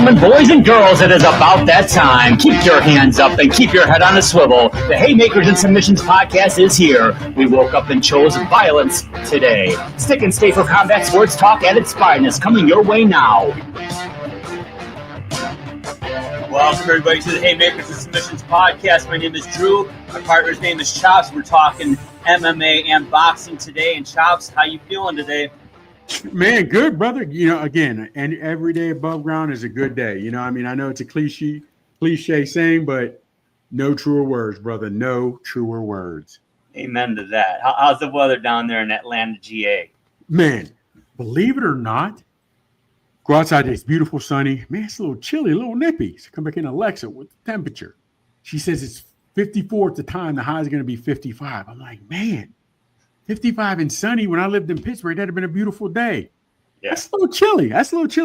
gentlemen, boys and girls, it is about that time. Keep your hands up and keep your head on a swivel. The Haymakers and Submissions podcast is here. We woke up and chose violence today. Stick and stay for combat sports talk at its finest, coming your way now. Welcome, everybody, to the Haymakers and Submissions podcast. My name is Drew. My partner's name is Chops. We're talking MMA and boxing today. And Chops, how you feeling today? Man, good, brother. You know, again, and every day above ground is a good day. You know, I mean, I know it's a cliche saying, but no truer words, brother. No truer words. Amen to that. How's the weather down there in Atlanta, GA? Man, believe it or not, go outside. It's beautiful, sunny. Man, it's a little chilly, a little nippy. So come back in, Alexa, with the temperature. She says it's 54 at the time. The high is going to be 55. I'm like, man. 55 and sunny. When I lived in Pittsburgh, that'd have been a beautiful day. Yeah. That's a little chilly.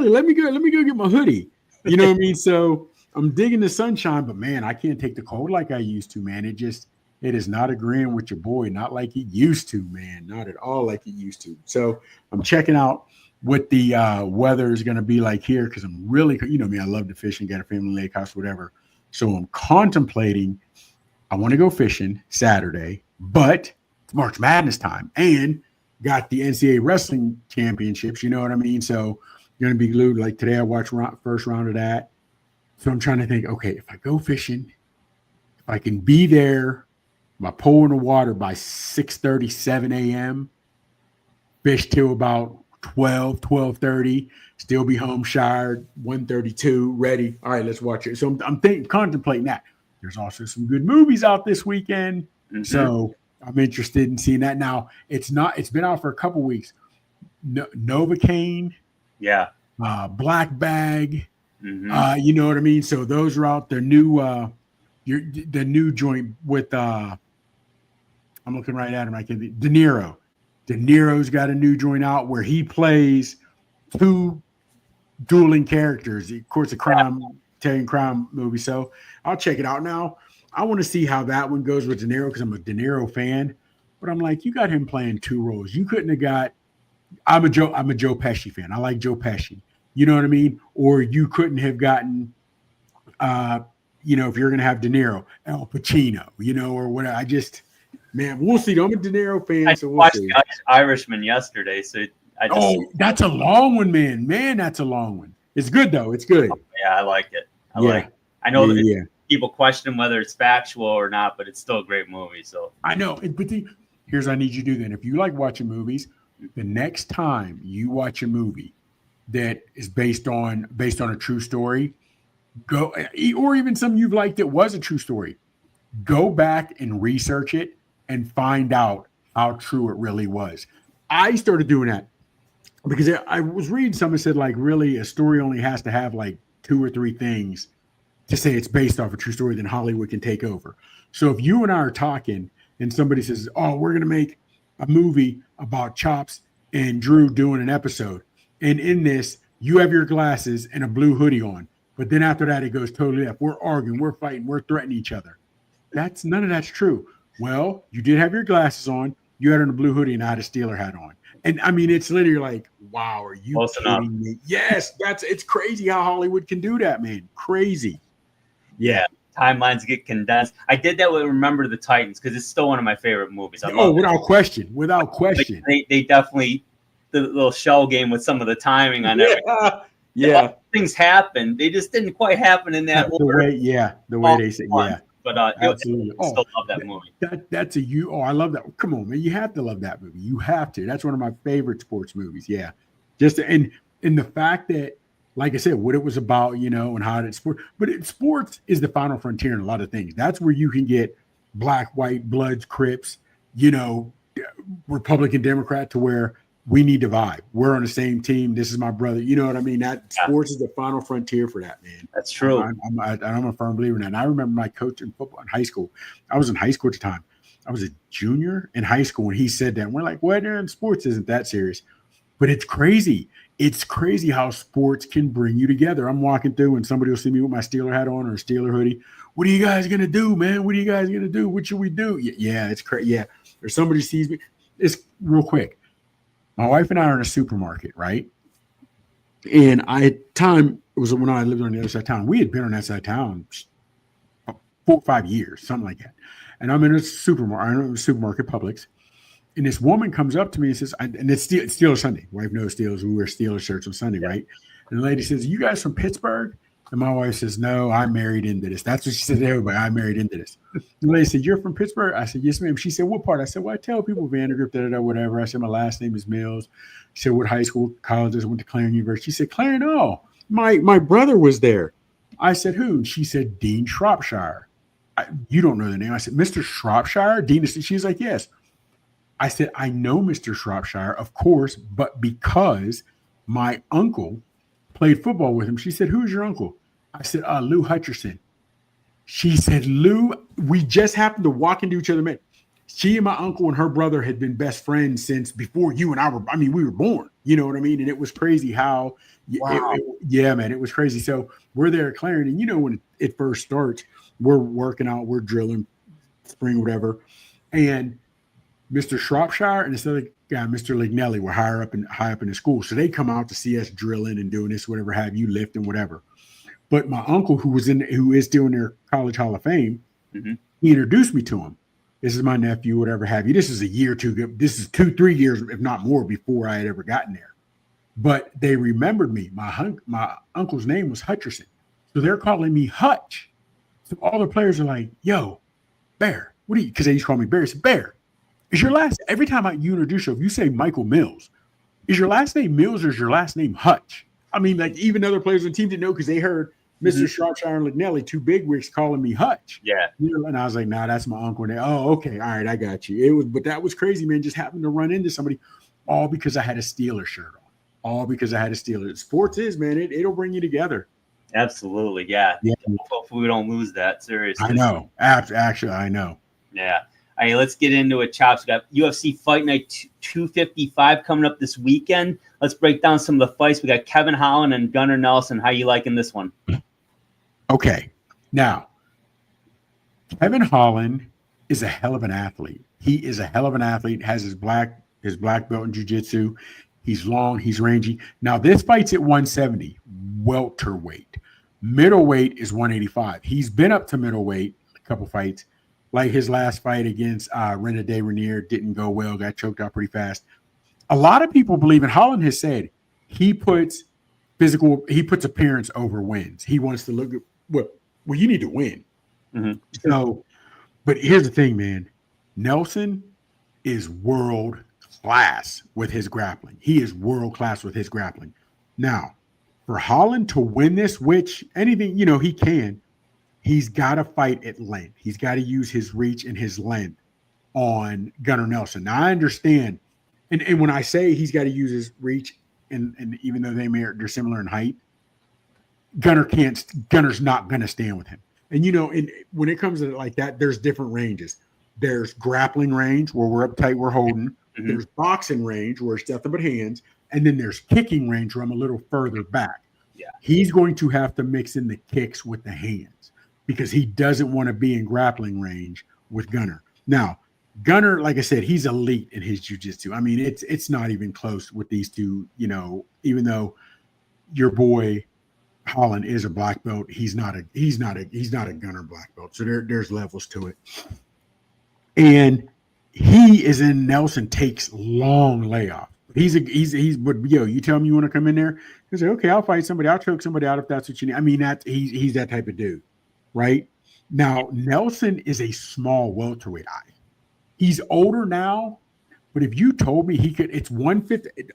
Let me go get my hoodie. You know what I mean? So I'm digging the sunshine, but man, I can't take the cold like I used to, man. It is not agreeing with your boy, not like it used to, man. Not at all like it used to. So I'm checking out what the weather is going to be like here because I'm really, you know me, I love to fish and get a family lake house, whatever. So I'm contemplating, I want to go fishing Saturday, but March Madness time and got the NCAA wrestling championships. You know what I mean? So you're going to be glued. Like today, I watched first round of that. So I'm trying to think, okay, if I go fishing, if I can be there, my pole in the water by 6:30, 7 a.m., fish till about 12:30, still be home showered, 1:32, ready. All right, let's watch it. So I'm contemplating that. There's also some good movies out this weekend. Mm-hmm. So I'm interested in seeing that. Now, it's been out for a couple weeks. Novocaine, yeah, Black Bag, mm-hmm. You know what I mean? So those are out. The new joint with I'm looking right at him. I can De Niro. De Niro's got a new joint out where he plays two dueling characters. Of course, a Italian crime movie. So I'll check it out now. I want to see how that one goes with De Niro because I'm a De Niro fan. But I'm like, you got him playing two roles. You couldn't have got – I'm a Joe Pesci fan. I like Joe Pesci. You know what I mean? Or you couldn't have gotten you know, if you're going to have De Niro, Al Pacino, you know, or whatever. Man, we'll see. I'm a De Niro fan, so we'll see. I watched Irishman yesterday, so that's a long one, man. Man, that's a long one. It's good, though. It's good. Yeah, I like it. I know that people question whether it's factual or not, but it's still a great movie. So I know. But here's what I need you to do then. If you like watching movies, the next time you watch a movie that is based on a true story, go, or even some you've liked that was a true story, go back and research it and find out how true it really was. I started doing that because I was reading something that said, like, really a story only has to have like 2 or 3 things to say it's based off a true story, then Hollywood can take over. So if you and I are talking and somebody says, oh, we're going to make a movie about Chops and Drew doing an episode, and in this, you have your glasses and a blue hoodie on, but then after that, it goes totally up. We're arguing, we're fighting, we're threatening each other. None of that's true. Well, you did have your glasses on, you had on a blue hoodie, and I had a Steeler hat on. And I mean, it's literally like, wow, are you kidding me? Yes, it's crazy how Hollywood can do that, man. Crazy. Yeah, timelines get condensed. I did that with Remember the Titans because it's still one of my favorite movies. Without question. Like, they definitely the little shell game with some of the timing on everything. Yeah, things happen. They just didn't quite happen in that order. The way they say, yeah. But absolutely. I still love that movie. That's I love that. Come on, man, you have to love that movie. You have to. That's one of my favorite sports movies. Yeah, just and the fact that, like I said, what it was about, you know, and how it's sport. But sports is the final frontier in a lot of things. That's where you can get black, white, Bloods, Crips, you know, Republican, Democrat, to where we need to vibe. We're on the same team. This is my brother. You know what I mean? That sports is the final frontier for that, man. That's true. I'm a firm believer in that. And I remember my coach in football in high school. I was in high school at the time. I was a junior in high school when he said that. And we're like, well, sports isn't that serious. But it's crazy. It's crazy how sports can bring you together. I'm walking through and somebody will see me with my Steeler hat on or a Steeler hoodie. What are you guys going to do, man? What are you guys going to do? What should we do? Yeah, it's crazy. Yeah. Or somebody sees me. It's real quick. My wife and I are in a supermarket, right? And I had time It was when I lived on the other side of town. We had been on that side of town 4 or 5 years, something like that. And I'm in a supermarket, Publix. And this woman comes up to me and says, and it's Steelers Sunday. Wife knows Steelers. We wear Steelers shirts on Sunday, right? And the lady says, "You guys from Pittsburgh?" And my wife says, "No, I married into this." That's what she said to everybody. I married into this. The lady said, "You're from Pittsburgh?" I said, "Yes, ma'am." She said, "What part?" I said, "Well, I tell people Vandergrift, whatever." I said, "My last name is Mills." She said, "What high school, colleges?" I went to Clarion University. She said, "Clarion, oh, my brother was there." I said, "Who?" She said, "Dean Shropshire." You don't know the name. I said, "Mr. Shropshire?" Dean, she's like, "Yes." I said, "I know Mr. Shropshire, of course, but because my uncle played football with him." She said, "Who's your uncle?" I said, "Lou Hutcherson." She said, "Lou, we just happened to walk into each other, man. She and my uncle and her brother had been best friends since before you and I were, we were born. You know what I mean?" And it was crazy how, Wow. man, it was crazy. So we're there at Clarendon. When it first starts, we're working out, we're drilling, spring, whatever. And Mr. Shropshire and this other guy, Mr. Lignelli, were high up in the school. So they come out to see us drilling and doing this, whatever have you, lifting, whatever. But my uncle, who is still in their College Hall of Fame, he introduced me to him. "This is my nephew, whatever have you." This is a year or two. This is 2-3 years, if not more, before I had ever gotten there. But they remembered me. My uncle's name was Hutcherson. So they're calling me Hutch. So all the players are like, "Yo, Bear, what do you," because they used to call me Bear. I said, "Bear, is your last," every time you introduce yourself, you say Michael Mills. "Is your last name Mills or is your last name Hutch?" Like even other players on the team didn't know because they heard Mr. Shropshire and Lignelli, two bigwigs, calling me Hutch. Yeah. And I was like, "Nah, that's my uncle." And they, "Oh, okay. All right, I got you." But that was crazy, man. Just happened to run into somebody all because I had a Steelers shirt on. All because I had a Steelers. Sports is, man, it'll bring you together. Absolutely. Yeah. Hopefully we don't lose that. Seriously. I know. Actually, I know. Yeah. All right, let's get into it, Chops. We got UFC Fight Night 255 coming up this weekend. Let's break down some of the fights. We got Kevin Holland and Gunnar Nelson. How you liking this one? Okay. Now, Kevin Holland is a hell of an athlete. He is a hell of an athlete, has his black belt in jiu-jitsu. He's long, he's rangy. Now, this fight's at 170, welterweight. Middleweight is 185. He's been up to middleweight a couple fights. Like his last fight against Rena De Renier didn't go well, got choked out pretty fast. A lot of people believe, and Holland has said, he puts appearance over wins. He wants to look at, well, you need to win. So, but here's the thing, man. Nelson is world class with his grappling. He is world class with his grappling. Now, for Holland to win this, which anything, he can, he's got to fight at length. He's got to use his reach and his length on Gunnar Nelson. Now, I understand, and when I say he's got to use his reach, and even though they're similar in height, Gunner's not going to stand with him. And, when it comes to it like that, there's different ranges. There's grappling range where we're uptight, we're holding. There's boxing range where it's nothing but hands. And then there's kicking range where I'm a little further back. Yeah. He's going to have to mix in the kicks with the hands because he doesn't want to be in grappling range with Gunnar. Now, Gunnar, like I said, he's elite in his jiu-jitsu. It's not even close with these two, even though your boy Holland is a black belt, he's not a Gunnar black belt. So there's levels to it. And he is in Nelson takes long layoff. But you tell him you want to come in there. He's like, "Okay, I'll fight somebody. I'll choke somebody out if that's what you need." He's that type of dude, right? Now, Nelson is a small welterweight. He's older now, but if you told me he could, it's 150.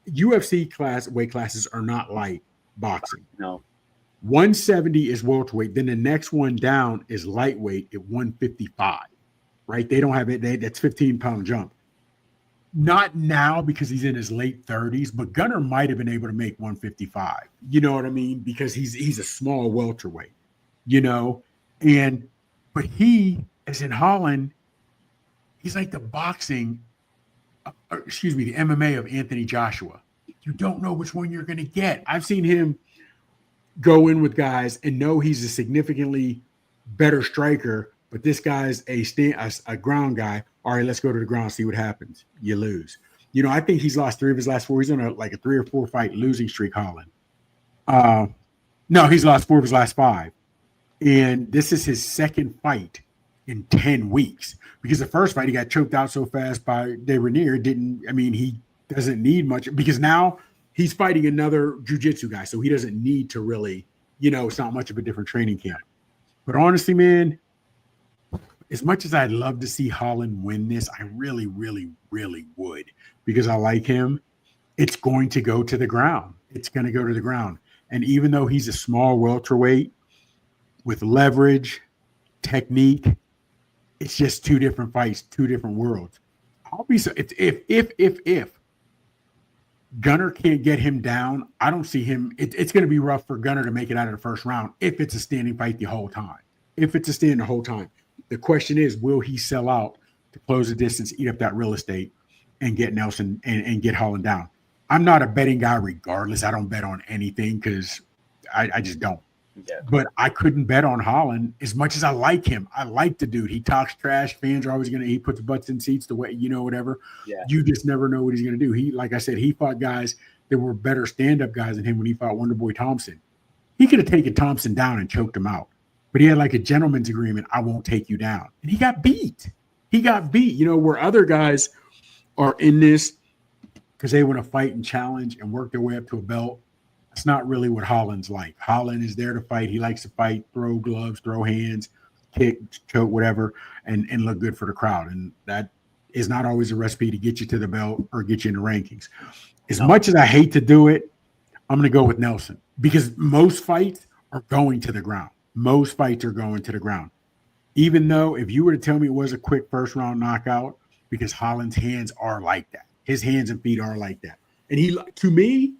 UFC weight classes are not like boxing. No. 170 is welterweight. Then the next one down is lightweight at 155. Right? They don't have it. That's 15-pound jump. Not now because he's in his late 30s, but Gunnar might have been able to make 155. You know what I mean? Because he's a small welterweight, but he, as in Holland, he's like the MMA of Anthony Joshua. You don't know which one you're going to get. I've seen him go in with guys and know he's a significantly better striker, but this guy's a ground guy. All right, let's go to the ground, see what happens. You lose. I think he's lost 3 of his last 4. He's on a 3 or 4 fight losing streak, Holland. No, he's lost 4 of his last 5. And this is his second fight in 10 weeks. Because the first fight, he got choked out so fast by De Renier. He doesn't need much. Because now he's fighting another jiu-jitsu guy. So he doesn't need to really, it's not much of a different training camp. But honestly, man, as much as I'd love to see Holland win this, I really, really, really would. Because I like him. It's going to go to the ground. It's going to go to the ground. And even though he's a small welterweight with leverage, technique, it's just 2 different fights, 2 different worlds. I'll be so if Gunnar can't get him down, I don't see him. It's going to be rough for Gunnar to make it out of the first round if it's a standing fight the whole time. If it's a stand the whole time, the question is, will he sell out to close the distance, eat up that real estate, and get Nelson and get Holland down? I'm not a betting guy regardless. I don't bet on anything because I just don't. Yeah. But I couldn't bet on Holland as much as I like him. I like the dude. He talks trash. Fans are always he puts butts in seats the way, whatever. Yeah. You just never know what he's going to do. He, like I said, he fought guys that were better stand-up guys than him when he fought Wonderboy Thompson. He could have taken Thompson down and choked him out. But he had like a gentleman's agreement. I won't take you down. And he got beat. Where other guys are in this because they want to fight and challenge and work their way up to a belt. That's not really what Holland's like. Holland is there to fight. He likes to fight, throw gloves, throw hands, kick, choke, whatever, and look good for the crowd. And that is not always a recipe to get you to the belt or get you in the rankings. As much as I hate to do it, I'm going to go with Nelson because most fights are going to the ground. Most fights are going to the ground. Even though if you were to tell me it was a quick first-round knockout, because Holland's hands are like that. His hands and feet are like that. And to me,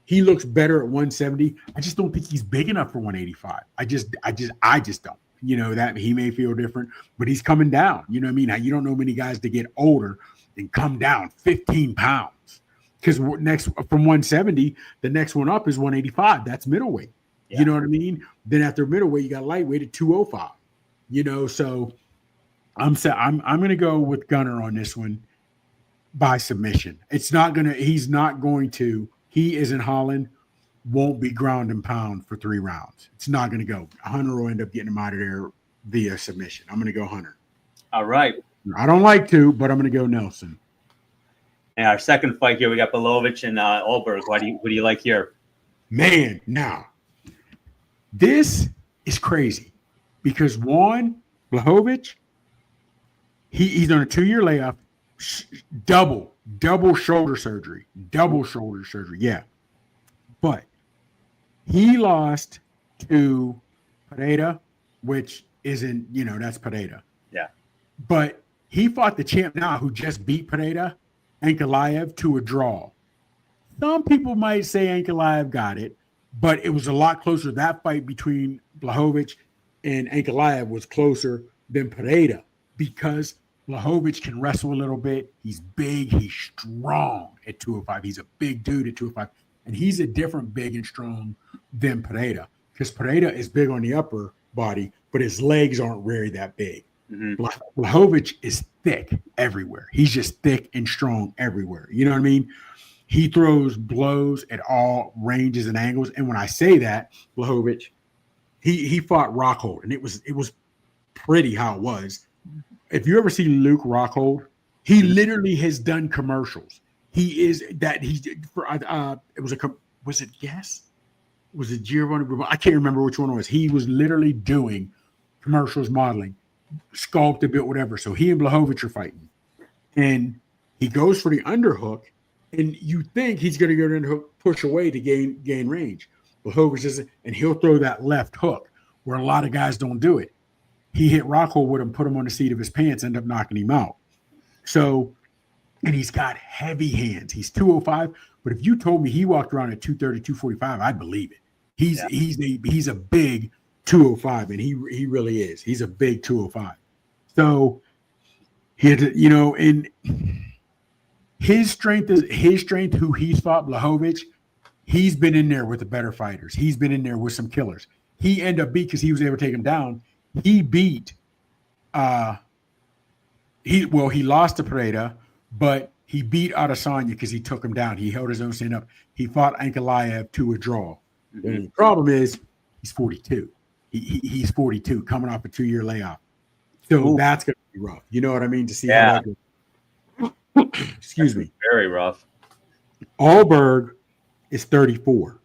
he looks better at 170. I just don't think he's big enough for 185. I just don't. That he may feel different, but he's coming down. You know what I mean? You don't know many guys to get older and come down 15 pounds. Because next from 170, the next one up is 185. That's middleweight. Yeah. You know what I mean? Then after middleweight, you got lightweight at 205. So I'm going to go with Gunnar on this one by submission. He isn't Holland, won't be ground and pound for 3 rounds. It's not going to go. Hunter will end up getting him out of there via submission. I'm going to go Hunter. All right. I don't like to, but I'm going to go Nelson. And our second fight here, we got Blachowicz and Ulberg. What do you like here? Man, now, this is crazy because Blachowicz, he's on a 2-year layoff, double shoulder surgery. Yeah. But he lost to Pereira, which isn't, that's Pereira. Yeah. But he fought the champ now who just beat Pereira, Ankalaev, to a draw. Some people might say Ankalaev got it, but it was a lot closer. That fight between Blachowicz and Ankalaev was closer than Pereira because Blachowicz can wrestle a little bit. He's big. He's strong at 205. He's a big dude at 205. And he's a different big and strong than Pereira because Pereira is big on the upper body, but his legs aren't really that big. Mm-hmm. Blachowicz is thick everywhere. He's just thick and strong everywhere. You know what I mean? He throws blows at all ranges and angles. And when I say that, Blachowicz, he fought Rockhold, and it was pretty how it was. If you ever see Luke Rockhold, he literally has done commercials. He is that he's for was it Guess? Was it Giovanni? I can't remember which one it was. He was literally doing commercials, modeling, sculpted, built, whatever. So he and Blachowicz are fighting, and he goes for the underhook, and you think he's going to go to the underhook, push away to gain range. Blachowicz doesn't, and he'll throw that left hook where a lot of guys don't do it. He hit Rockhold with him, put him on the seat of his pants, end up knocking him out. So, and he's got heavy hands. He's 205, but if you told me he walked around at 230, 245, I'd believe it. He's a big 205, and he really is. He's a big 205. So, and his strength, who he's fought, Blachowicz, he's been in there with the better fighters. He's been in there with some killers. He ended up beat because he was able to take him down. He beat he lost to Pereira, but he beat Adesanya because he took him down. He held his own stand up. He fought Ankalaev to a draw. Mm-hmm. The problem is he's 42. He's 42, coming off a 2-year layoff. So that's going to be rough. You know what I mean? To see how that goes. Excuse me. Very rough. Ulberg is 34.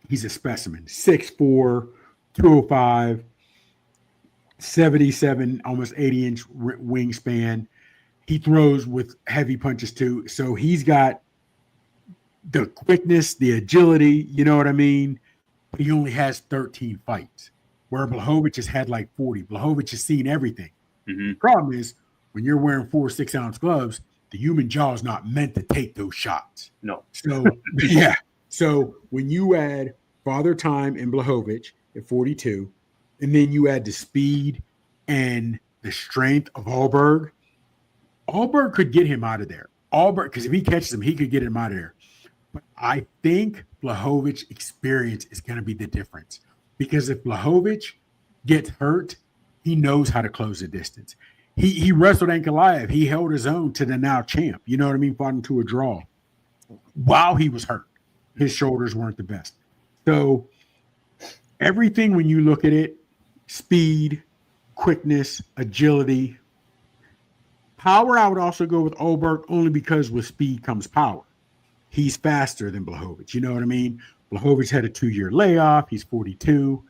He's a specimen. 6'4", 205, 77, almost 80-inch wingspan. He throws with heavy punches too. So he's got the quickness, the agility, you know what I mean? But he only has 13 fights, where Blachowicz has had like 40. Blachowicz has seen everything. Mm-hmm. The problem is when you're wearing 4 6-ounce gloves, the human jaw is not meant to take those shots. No. So, yeah. So when you add Father Time and Blachowicz at 42, and then you add the speed and the strength of Ulberg could get him out of there. Because if he catches him, he could get him out of there. But I think Blachowicz's experience is going to be the difference. Because if Blachowicz gets hurt, he knows how to close the distance. He wrestled Ankalaev. He held his own to the now champ. You know what I mean? Fought him to a draw while he was hurt. His shoulders weren't the best. So everything when you look at it, speed, quickness, agility, power, I would also go with Ulberg only because with speed comes power. He's faster than Blachowicz. You know what I mean? Blachowicz had a 2-year layoff. He's 42.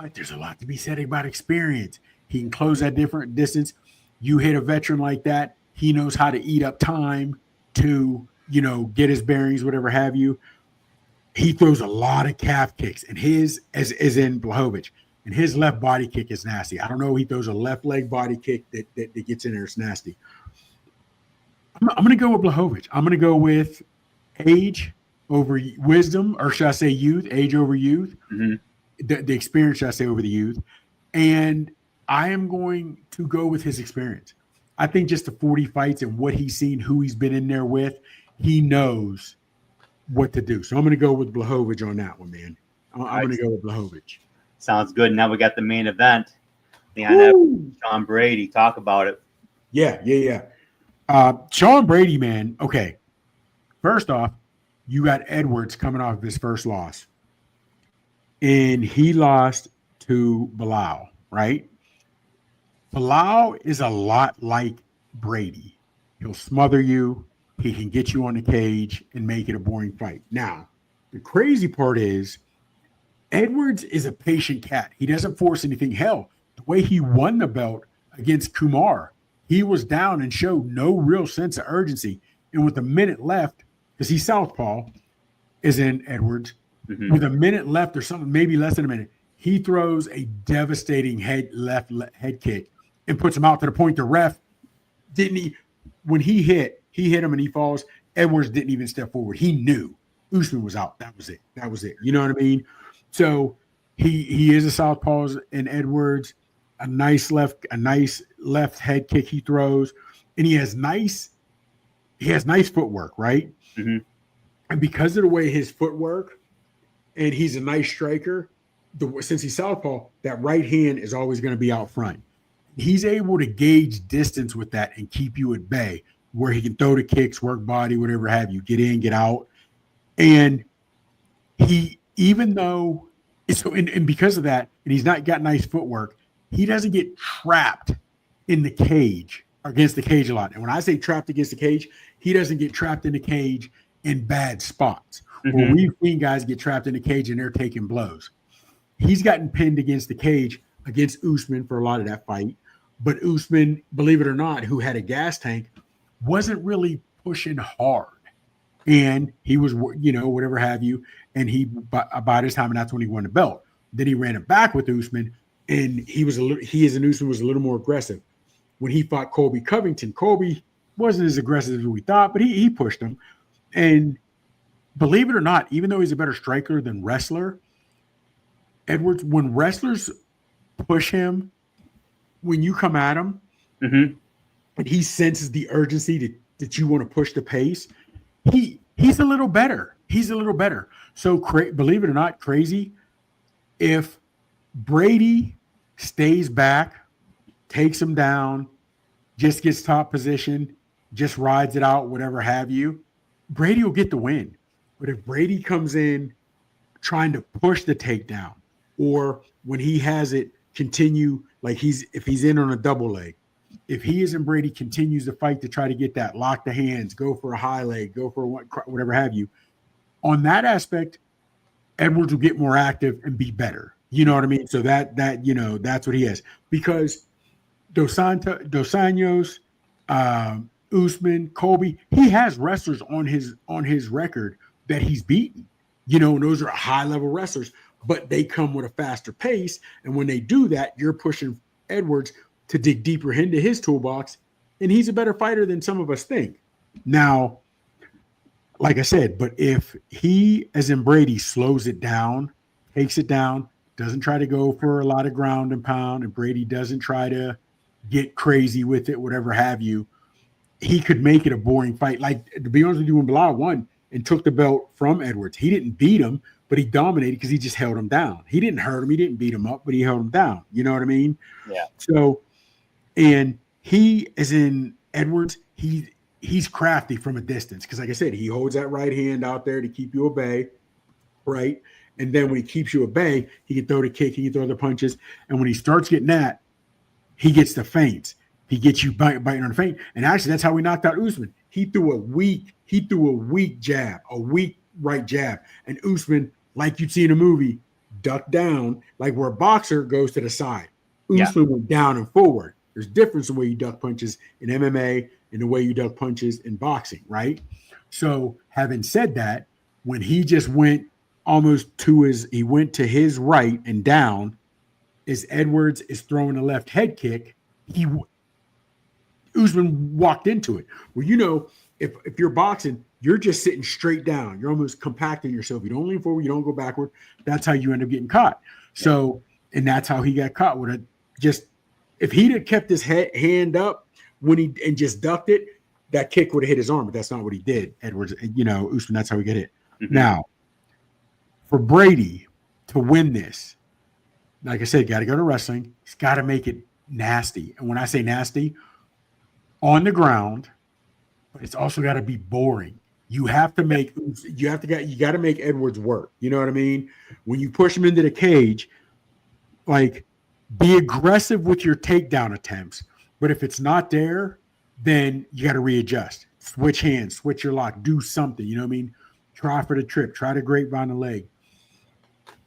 But there's a lot to be said about experience. He can close that different distance. You hit a veteran like that, he knows how to eat up time to, get his bearings, whatever have you. He throws a lot of calf kicks, and his, as in Blachowicz, and his left body kick is nasty. I don't know. He throws a left leg body kick that gets in there. It's nasty. I'm going to go with Blachowicz. I'm going to go with age over wisdom, or should I say youth, age over youth. Mm-hmm. The experience, should I say, over the youth. And I am going to go with his experience. I think just the 40 fights and what he's seen, who he's been in there with, he knows what to do. So I'm going to go with Blachowicz on that one, man. I'm going to go with Blachowicz. Sounds good. Now we got the main event. The NFL, Sean Brady. Talk about it. Yeah. Sean Brady, man. Okay. First off, you got Edwards coming off of his first loss. And he lost to Bilal, right? Bilal is a lot like Brady. He'll smother you. He can get you on the cage and make it a boring fight. Now, the crazy part is Edwards is a patient cat. He doesn't force anything. Hell, the way he won the belt against Kumar, he was down and showed no real sense of urgency. And with a minute left, because he's southpaw, is in Edwards, with a minute left or something, maybe less than a minute, he throws a devastating head kick and puts him out to the point the ref when he hit him and he falls, Edwards didn't even step forward. He knew Usman was out. That was it. You know what I mean? So he is a southpaw in Edwards, a nice left head kick he throws, and he has nice footwork, right? Mm-hmm. And because of the way his footwork, and he's a nice striker, since he's southpaw, that right hand is always going to be out front. He's able to gauge distance with that and keep you at bay, where he can throw the kicks, work body, whatever have you, get in, get out. And he, even though, and because of that, and he's not got nice footwork, he doesn't get trapped in the cage, against the cage a lot. And when I say trapped against the cage, he doesn't get trapped in the cage in bad spots. Where we've seen guys get trapped in the cage and they're taking blows. He's gotten pinned against the cage against Usman for a lot of that fight. But Usman, believe it or not, who had a gas tank, wasn't really pushing hard. And he was, whatever have you. And he, about his time, and that's when he won the belt. Then he ran it back with Usman, and Usman was a little more aggressive. When he fought Colby Covington, Colby wasn't as aggressive as we thought, but he pushed him. And believe it or not, even though he's a better striker than wrestler, Edwards, when wrestlers push him, when you come at him, and he senses the urgency that you want to push the pace, he's a little better. He's a little better. So believe it or not, crazy, if Brady stays back, takes him down, just gets top position, just rides it out, whatever have you, Brady will get the win. But if Brady comes in trying to push the takedown, or when he has it, continue like if he's in on a double leg. If he isn't Brady continues to fight to try to get that, lock the hands, go for a high leg, go for whatever have you. On that aspect, Edwards will get more active and be better. You know what I mean? So that's what he is. Because Dos Anjos, Usman, Colby, he has wrestlers on his record that he's beaten. And those are high-level wrestlers, but they come with a faster pace. And when they do that, you're pushing Edwards to dig deeper into his toolbox, and he's a better fighter than some of us think. Now, like I said, but if he, as in Brady, slows it down, takes it down, doesn't try to go for a lot of ground and pound, and Brady doesn't try to get crazy with it, whatever have you, he could make it a boring fight. Like, to be honest with you, when Bilal won and took the belt from Edwards, he didn't beat him, but he dominated because he just held him down. He didn't hurt him. He didn't beat him up, but he held him down. You know what I mean? Yeah. So, and he, as in Edwards, he's crafty from a distance because, like I said, he holds that right hand out there to keep you at bay, right? And then when he keeps you at bay, he can throw the kick, he can throw the punches. And when he starts getting that, he gets the feints. He gets you biting on the feint. And actually, that's how we knocked out Usman. He threw a weak jab, a weak right jab. And Usman, like you'd see in a movie, ducked down, like where a boxer goes to the side. Usman went down and forward. There's difference in the way you duck punches in MMA and the way you duck punches in boxing, right? So having said that, when he just went almost to his right and down, as Edwards is throwing a left head kick, Usman walked into it. Well, if you're boxing, you're just sitting straight down. You're almost compacting yourself. You don't lean forward. You don't go backward. That's how you end up getting caught. So, and that's how he got caught with it. Just if he'd have kept his hand up and just ducked it, that kick would have hit his arm. But that's not what he did. Edwards, Usman, that's how he got hit. Mm-hmm. Now, for Brady to win this, like I said, got to go to wrestling. He's got to make it nasty. And when I say nasty, on the ground, but it's also got to be boring. You got to make Edwards work. You know what I mean? When you push him into the cage, like, be aggressive with your takedown attempts. But if it's not there, then you got to readjust. Switch hands, switch your lock, do something. You know what I mean? Try for the trip, try to grapevine the leg.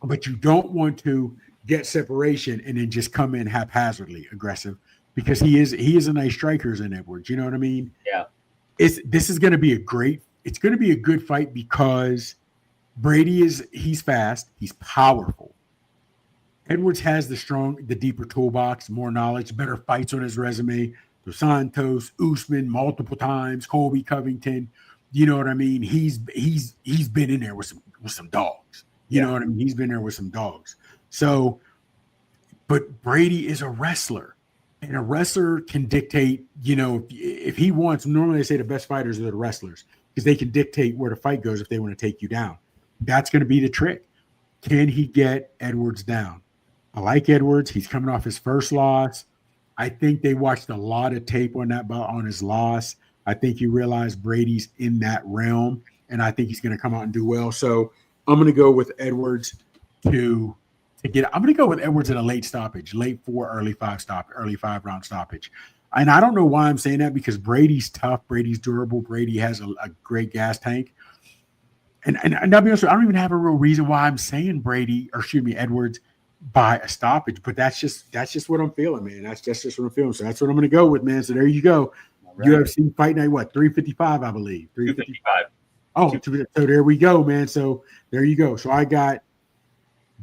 But you don't want to get separation and then just come in haphazardly aggressive, because he is a nice striker in Edwards. You know what I mean? Yeah. This is going to be it's going to be a good fight because Brady he's fast, he's powerful. Edwards has the deeper toolbox, more knowledge, better fights on his resume. Dos Santos, Usman, multiple times, Colby Covington. You know what I mean? He's been in there with some dogs. You know what I mean? He's been there with some dogs. So, but Brady is a wrestler, and a wrestler can dictate. If he wants. Normally, they say the best fighters are the wrestlers because they can dictate where the fight goes if they want to take you down. That's going to be the trick. Can he get Edwards down? I like Edwards. He's coming off his first loss. I think they watched a lot of tape on his loss. I think he realized Brady's in that realm, and I think he's going to come out and do well. So I'm going to go with Edwards I'm going to go with Edwards in a late stoppage, late 4, early 5 round stoppage. And I don't know why I'm saying that, because Brady's tough. Brady's durable. Brady has a great gas tank. And I'll be honest with you, I don't even have a real reason why I'm saying Edwards by a stoppage, but that's just what I'm feeling, man. That's just what I'm feeling. So that's what I'm going to go with, man. So there you go. Right. UFC Fight Night, 355, I believe. 355. Oh, so there we go, man. So there you go. So I got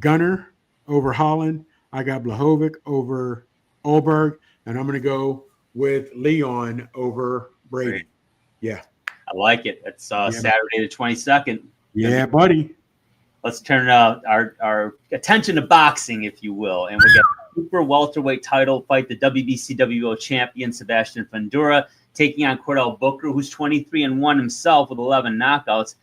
Gunnar over Holland. I got Blachowicz over Ulberg, and I'm going to go with Leon over Brady. Great. Yeah. I like it. It's Saturday the 22nd. Yeah, buddy. Let's turn our attention to boxing, if you will. And we got the super welterweight title fight, the WBC WBO champion, Sebastian Fundora, taking on Chordale Booker, who's 23-1 himself with 11 knockouts.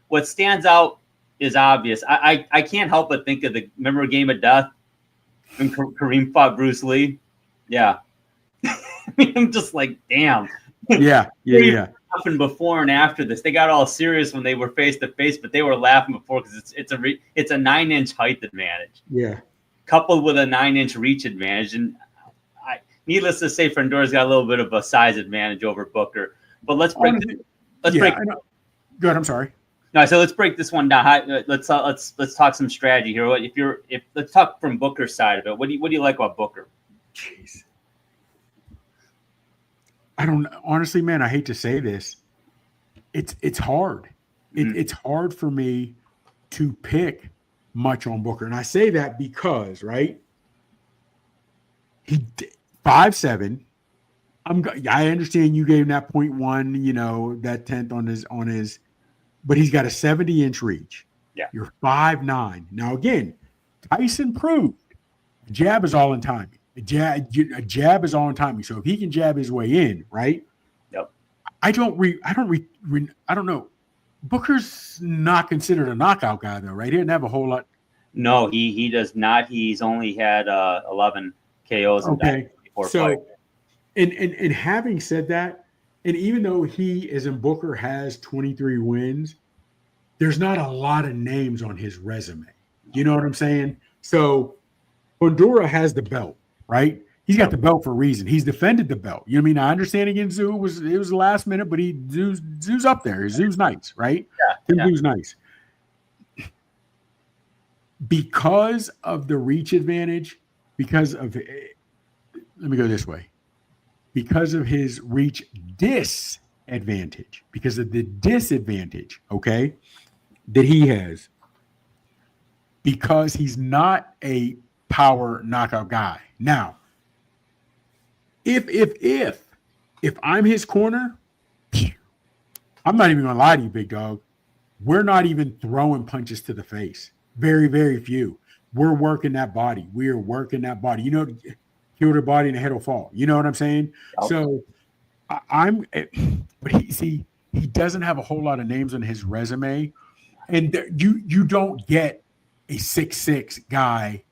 What stands out is obvious. I can't help but think of remember Game of Death when Kareem fought Bruce Lee? Yeah. I'm just like, damn. Yeah. laughing before and after this. They got all serious when they were face to face, but they were laughing before because it's a 9-inch height advantage. Yeah. Coupled with a 9-inch reach advantage, and needless to say, Fundora's got a little bit of a size advantage over Booker. But let's break. Go ahead. I'm sorry. No, so let's break this one down. Let's talk some strategy here. Let's talk from Booker's side of it. What do you like about Booker? Jeez. I don't honestly, man. I hate to say this. It's hard. It's hard for me to pick much on Booker, and I say that because he 5'7". I understand you gave him that 0.1, that 10th on his, but he's got a 70-inch reach. Yeah, you're 5'9". Now again, Tyson proved a jab is all in timing. A jab is all in timing. So if he can jab his way in, right? Yep. I don't know. Booker's not considered a knockout guy though, right? He didn't have a whole lot. No, he does not. He's only had 11 KOs. Okay. So, and having said that, and even though he, as in Booker, has 23 wins, there's not a lot of names on his resume. You know what I'm saying? So Fundora has the belt, right? He's got the belt for a reason. He's defended the belt. You know what I mean? I understand against Zoo it was the last minute, but Zoo's up there. Zoo's nice, right? Yeah. Zoo's nice. Because of the reach advantage, let me go this way. Because of his reach disadvantage, because of the disadvantage, okay, that he has, because he's not a power knockout guy. Now, if I'm his corner, I'm not even gonna lie to you, big dog. We're not even throwing punches to the face. Very, very few. We're working that body. We're working that body. Kill the body and the head will fall. You know what I'm saying? Okay. So but he doesn't have a whole lot of names on his resume, and you don't get a 6'6" guy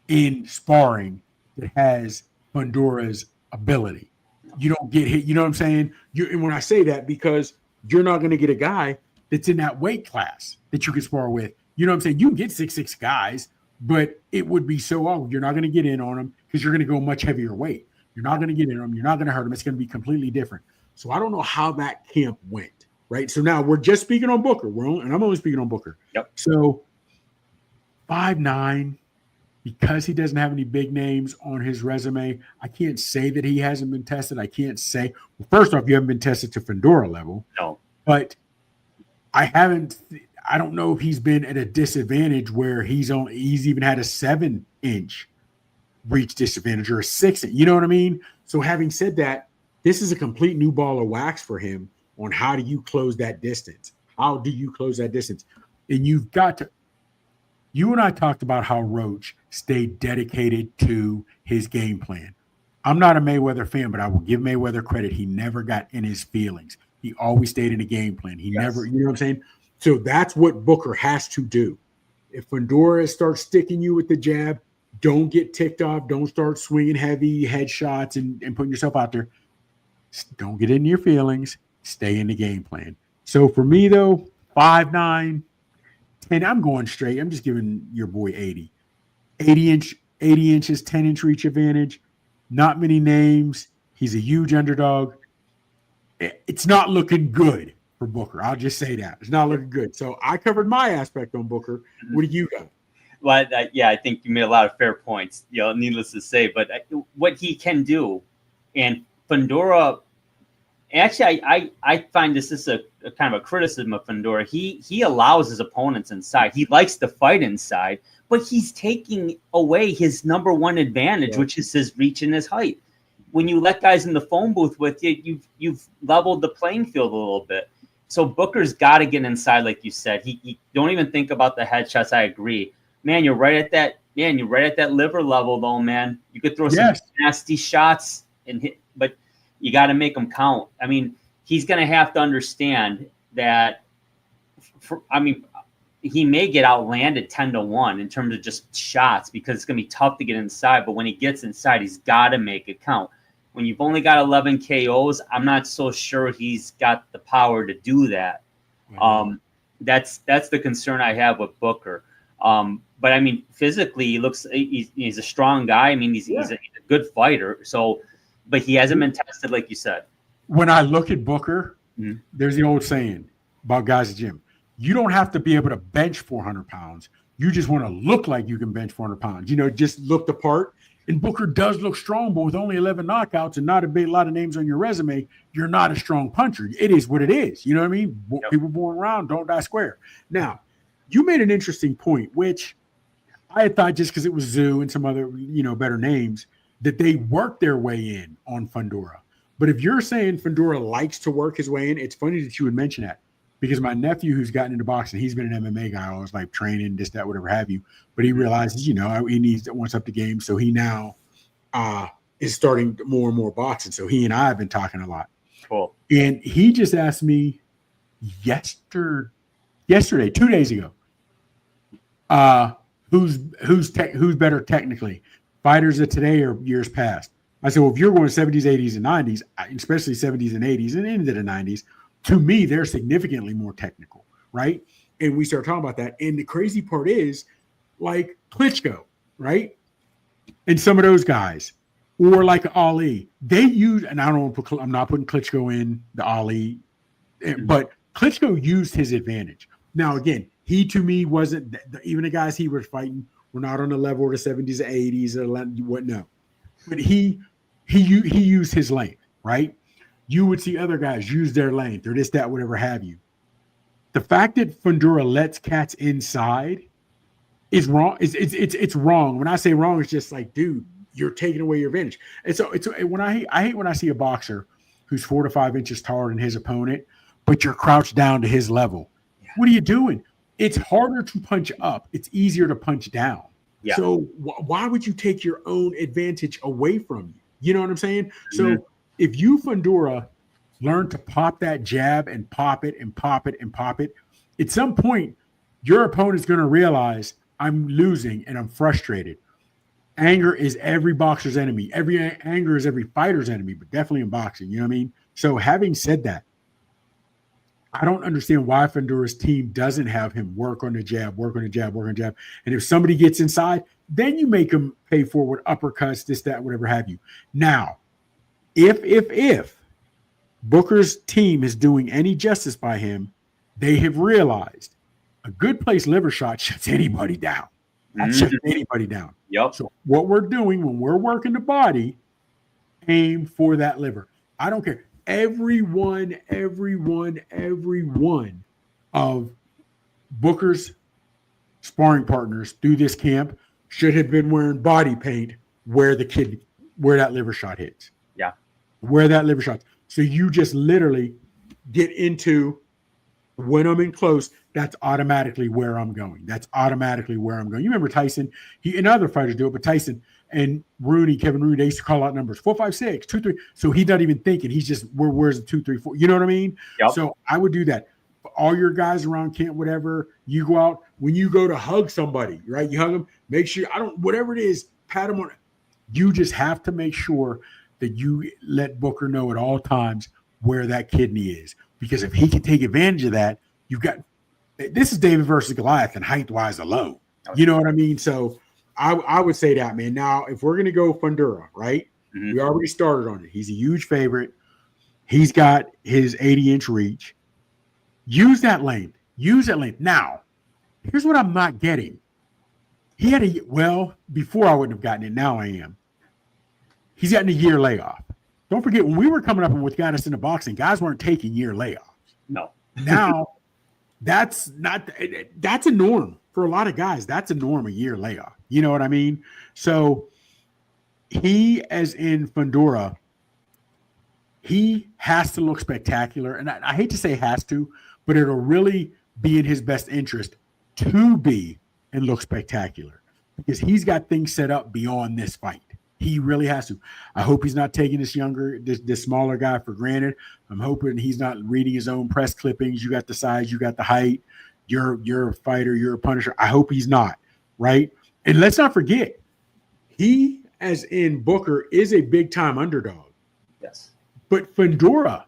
in sparring that has Fundora's ability. You don't get hit. You know what I'm saying? And when I say that, because you're not going to get a guy that's in that weight class that you can spar with. You know what I'm saying? You can get 6'6" guys, but it would be so awkward. You're not going to get in on them because you're going to go much heavier weight. You're not going to get in on them. You're not going to hurt them. It's going to be completely different. So I don't know how that camp went, right? So now we're just speaking on Booker. And I'm only speaking on Booker. Yep. So 5'9", because he doesn't have any big names on his resume, I can't say that he hasn't been tested. I can't say, well, first off, you haven't been tested to Fundora level. No. But I don't know if he's been at a disadvantage where he's even had a 7-inch reach disadvantage or a 6-inch. You know what I mean? So having said that, this is a complete new ball of wax for him on how do you close that distance? How do you close that distance? And you've got to. You and I talked about how Roach stayed dedicated to his game plan. I'm not a Mayweather fan, but I will give Mayweather credit. He never got in his feelings. He always stayed in the game plan. He never, you know what I'm saying? So that's what Booker has to do. If Fundora starts sticking you with the jab, don't get ticked off. Don't start swinging heavy headshots and putting yourself out there. Don't get in your feelings. Stay in the game plan. So for me, though, 5'9", and I'm going straight. I'm just giving your boy 80 inches, 10-inch reach advantage. Not many names. He's a huge underdog. It's not looking good for Booker. I'll just say that. It's not looking good. So I covered my aspect on Booker. What do you got? Well, I think you made a lot of fair points, needless to say. But what he can do, and Fundora, actually, I find this is a kind of a criticism of Fundora. He allows his opponents inside. He likes to fight inside, but he's taking away his number one advantage, which is his reach and his height. When you let guys in the phone booth with you, you've leveled the playing field a little bit. So Booker's got to get inside, like you said. He don't even think about the headshots. I agree, man. You're right at that. Man, you're right at that liver level, though, man. You could throw some nasty shots and hit, but you got to make them count. I mean, he's going to have to understand that. He may get outlanded 10-1 in terms of just shots because it's going to be tough to get inside. But when he gets inside, he's got to make it count. when you've only got 11 KOs, I'm not so sure he's got the power to do that. That's the concern I have with Booker. But I mean, physically, he's a strong guy. I mean, he's a good fighter. So, but he hasn't been tested, like you said. When I look at Booker, there's the old saying about guys at the gym. You don't have to be able to bench 400 pounds. You just want to look like you can bench 400 pounds. Just look the part. And Booker does look strong, but with only 11 knockouts and not a lot of names on your resume, you're not a strong puncher. It is what it is. You know what I mean? Yep. People born around don't die square. Now, you made an interesting point, which I had thought just because it was Zoo and some other, better names, that they worked their way in on Fundora. But if you're saying Fundora likes to work his way in, it's funny that you would mention that. Because my nephew, who's gotten into boxing, he's been an MMA guy all his life, training, this, that, whatever have you. But he realizes, he wants up the game. So he now is starting more and more boxing. So he and I have been talking a lot. Cool. And he just asked me yesterday, 2 days ago, who's better technically, fighters of today or years past? I said, well, if you're going 70s, 80s, and 90s, especially 70s and 80s and into the 90s, to me, they're significantly more technical, right? And we start talking about that. And the crazy part is, like Klitschko, right? And some of those guys, or like Ali, they use, and I'm not putting Klitschko in the Ali, but Klitschko used his advantage. Now, again, he to me wasn't, even the guys he was fighting were not on the level of the 70s, 80s, or what, no. But he used his length, right? You would see other guys use their length or this, that, whatever have you. The fact that Fundora lets cats inside is wrong. It's wrong. When I say wrong, it's just like, dude, you're taking away your advantage. And so when I hate when I see a boxer who's 4 to 5 inches taller than his opponent, but you're crouched down to his level. Yeah. What are you doing? It's harder to punch up. It's easier to punch down. Yeah. So why would you take your own advantage away from you? You know what I'm saying? Mm-hmm. So if you, Fundora, learn to pop that jab and pop it and pop it and pop it, at some point, your opponent's going to realize I'm losing and I'm frustrated. Anger is every boxer's enemy. Anger is every fighter's enemy, but definitely in boxing. You know what I mean? So having said that, I don't understand why Fundora's team doesn't have him work on the jab. And if somebody gets inside, then you make him pay forward uppercuts, this, that, whatever have you. Now, if Booker's team is doing any justice by him, they have realized a good place liver shot shuts anybody down. That shuts anybody down. Yep. So what we're doing when we're working the body, aim for that liver. I don't care. Everyone of Booker's sparring partners through this camp should have been wearing body paint where that liver shot hits. Yeah. Where that liver shot. So you just literally get into when I'm in close, that's automatically where I'm going. You remember Tyson, he and other fighters do it, but Tyson and Kevin Rooney, they used to call out numbers 4, 5, 6, 2, 3. So he's not even thinking. He's just, where's the 2, 3, 4? You know what I mean? Yep. So I would do that. For all your guys around camp, whatever, you go out, when you go to hug somebody, right? You hug them, make sure, whatever it is, pat them on. You just have to make sure that you let Booker know at all times where that kidney is. Because if he can take advantage of that, this is David versus Goliath and height-wise alone. You know what I mean? So I would say that, man. Now, if we're going to go Fundora, right? Mm-hmm. We already started on it. He's a huge favorite. He's got his 80-inch reach. Use that length. Now, here's what I'm not getting. Before I wouldn't have gotten it. Now I am. He's gotten a year layoff. Don't forget, when we were coming up and what got us into boxing, guys weren't taking year layoffs. No. Now, that's a norm for a lot of guys. That's a norm, a year layoff. You know what I mean? So he, as in Fundora, he has to look spectacular. And I hate to say has to, but it'll really be in his best interest to be and look spectacular because he's got things set up beyond this fight. He really has to. I hope he's not taking this smaller guy for granted. I'm hoping he's not reading his own press clippings. You got the size, you got the height. You're a fighter, you're a punisher. I hope he's not, right? And let's not forget, he, as in Booker, is a big-time underdog. But Fundora,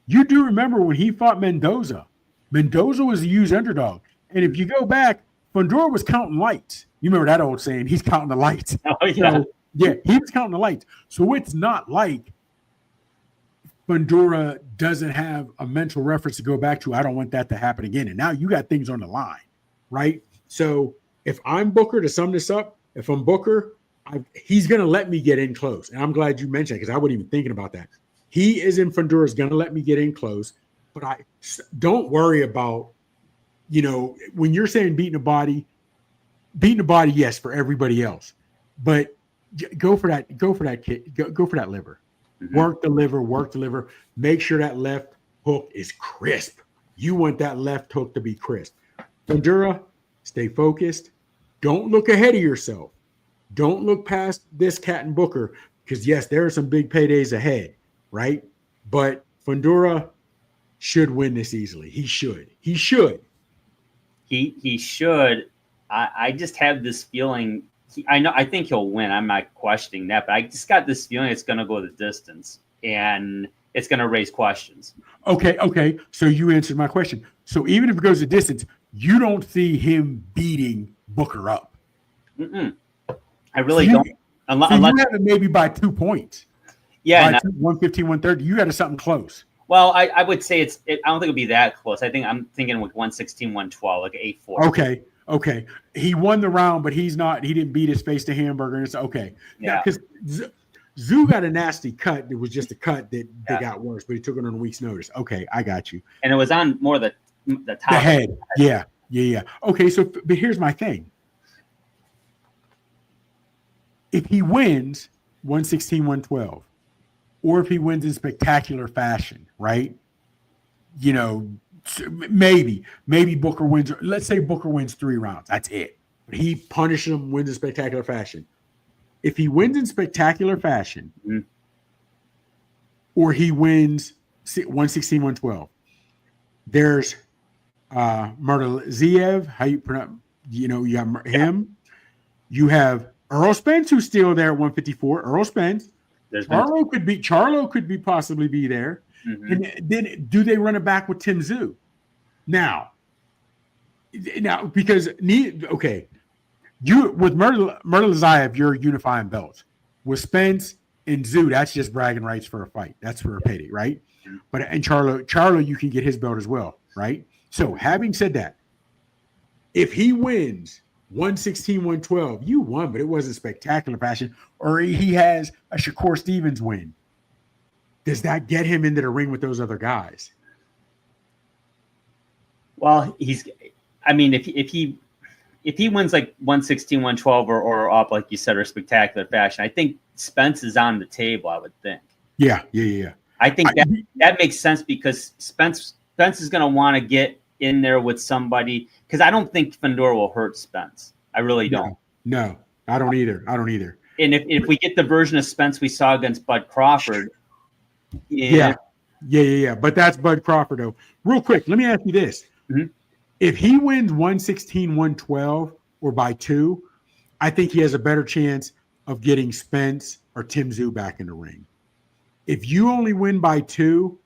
you do remember when he fought Mendoza. Mendoza was a huge underdog. And if you go back, Fundora was counting lights. You remember that old saying, he's counting the lights. Oh, yeah. So, yeah, he was counting the lights. So it's not like Fundora doesn't have a mental reference to go back to. I don't want that to happen again. And now you got things on the line, right? So if I'm Booker, to sum this up, if I'm Booker, he's going to let me get in close. And I'm glad you mentioned it because I wasn't even thinking about that. He is in Fundora is going to let me get in close. But I don't worry about, when you're saying beating the body, yes, for everybody else. But go for that kid. Go for that liver. Mm-hmm. Work the liver. Make sure that left hook is crisp. You want that left hook to be crisp. Fundora, stay focused. Don't look ahead of yourself. Don't look past this cat and Booker because, yes, there are some big paydays ahead, right? But Fundora should win this easily. He should. He should. I just have this feeling. I think he'll win. I'm not questioning that, but I just got this feeling it's going to go the distance and it's going to raise questions. Okay. So you answered my question. So even if it goes the distance, you don't see him beating Booker up. Mm-mm. I really don't. Unless you have it maybe by 2 points. Yeah. 115, 130. You got to something close. Well, I would say I don't think it'll be that close. I'm thinking like 116, 112, like 8-4. Okay. He won the round, but he didn't beat his face to Hamburger. And it's okay. Yeah. Because Zoo got a nasty cut. It was just a cut that got worse, but he took it on a week's notice. Okay, I got you. And it was on more the top. The head. Yeah. Okay, but here's my thing. If he wins 116, 112, or if he wins in spectacular fashion, right? Maybe Booker wins. Let's say Booker wins 3 rounds. That's it. But he punishes him, wins in spectacular fashion. If he wins in spectacular fashion, or he wins 116, 112, there's Murtaziev. How you pronounce? You got him. You have Earl Spence, who's still there at 154. Earl Spence. Charlo could be possibly be there. Mm-hmm. And then do they run it back with Tim Tszyu? Now because you with Murtaziev, you're unifying belts. With Spence and Tszyu, that's just bragging rights for a fight. That's for a payday, right? Mm-hmm. But and Charlo, you can get his belt as well, right? So having said that, if he wins 116, 112, you won, but it wasn't spectacular fashion. Or he has a Shakur Stevens win. Does that get him into the ring with those other guys? Well, if he wins like 116, 112 or up, like you said, or spectacular fashion, I think Spence is on the table, I would think. Yeah. I think that makes sense because Spence is going to want to get in there with somebody because I don't think Fundora will hurt Spence. I really don't. No, I don't either. And if we get the version of Spence we saw against Bud Crawford. Yeah. But that's Bud Crawford, though. Real quick, let me ask you this. Mm-hmm. If he wins 116, 112 or by 2, I think he has a better chance of getting Spence or Tim Tszyu back in the ring. If you only win by 2,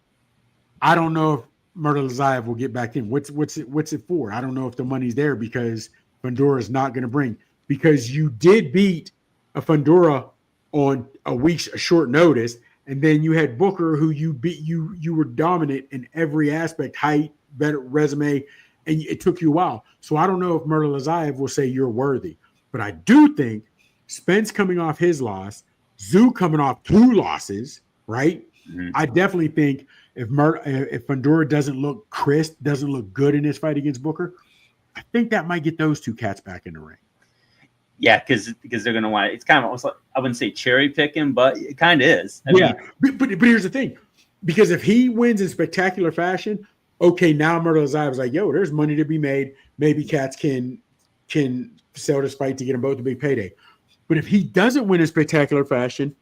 I don't know if Murtaziev will get back in. What's it for? I don't know if the money's there because Fundora is not going to bring. Because you did beat a Fundora on a short notice, and then you had Booker, who you beat. You were dominant in every aspect, height, better resume, and it took you a while. So I don't know if Murtaziev will say you're worthy, but I do think Spence coming off his loss, Tszyu coming off 2 losses, right? Mm-hmm. I definitely think if Fundora doesn't look crisp, doesn't look good in his fight against Booker, I think that might get those 2 cats back in the ring. Yeah, because they're going to want it. It's kind of almost like, I wouldn't say cherry picking, but it kind of is. I mean, but here's the thing. Because if he wins in spectacular fashion, okay, now Murtaziev is like, yo, there's money to be made. Maybe cats can sell this fight to get them both a big payday. But if he doesn't win in spectacular fashion,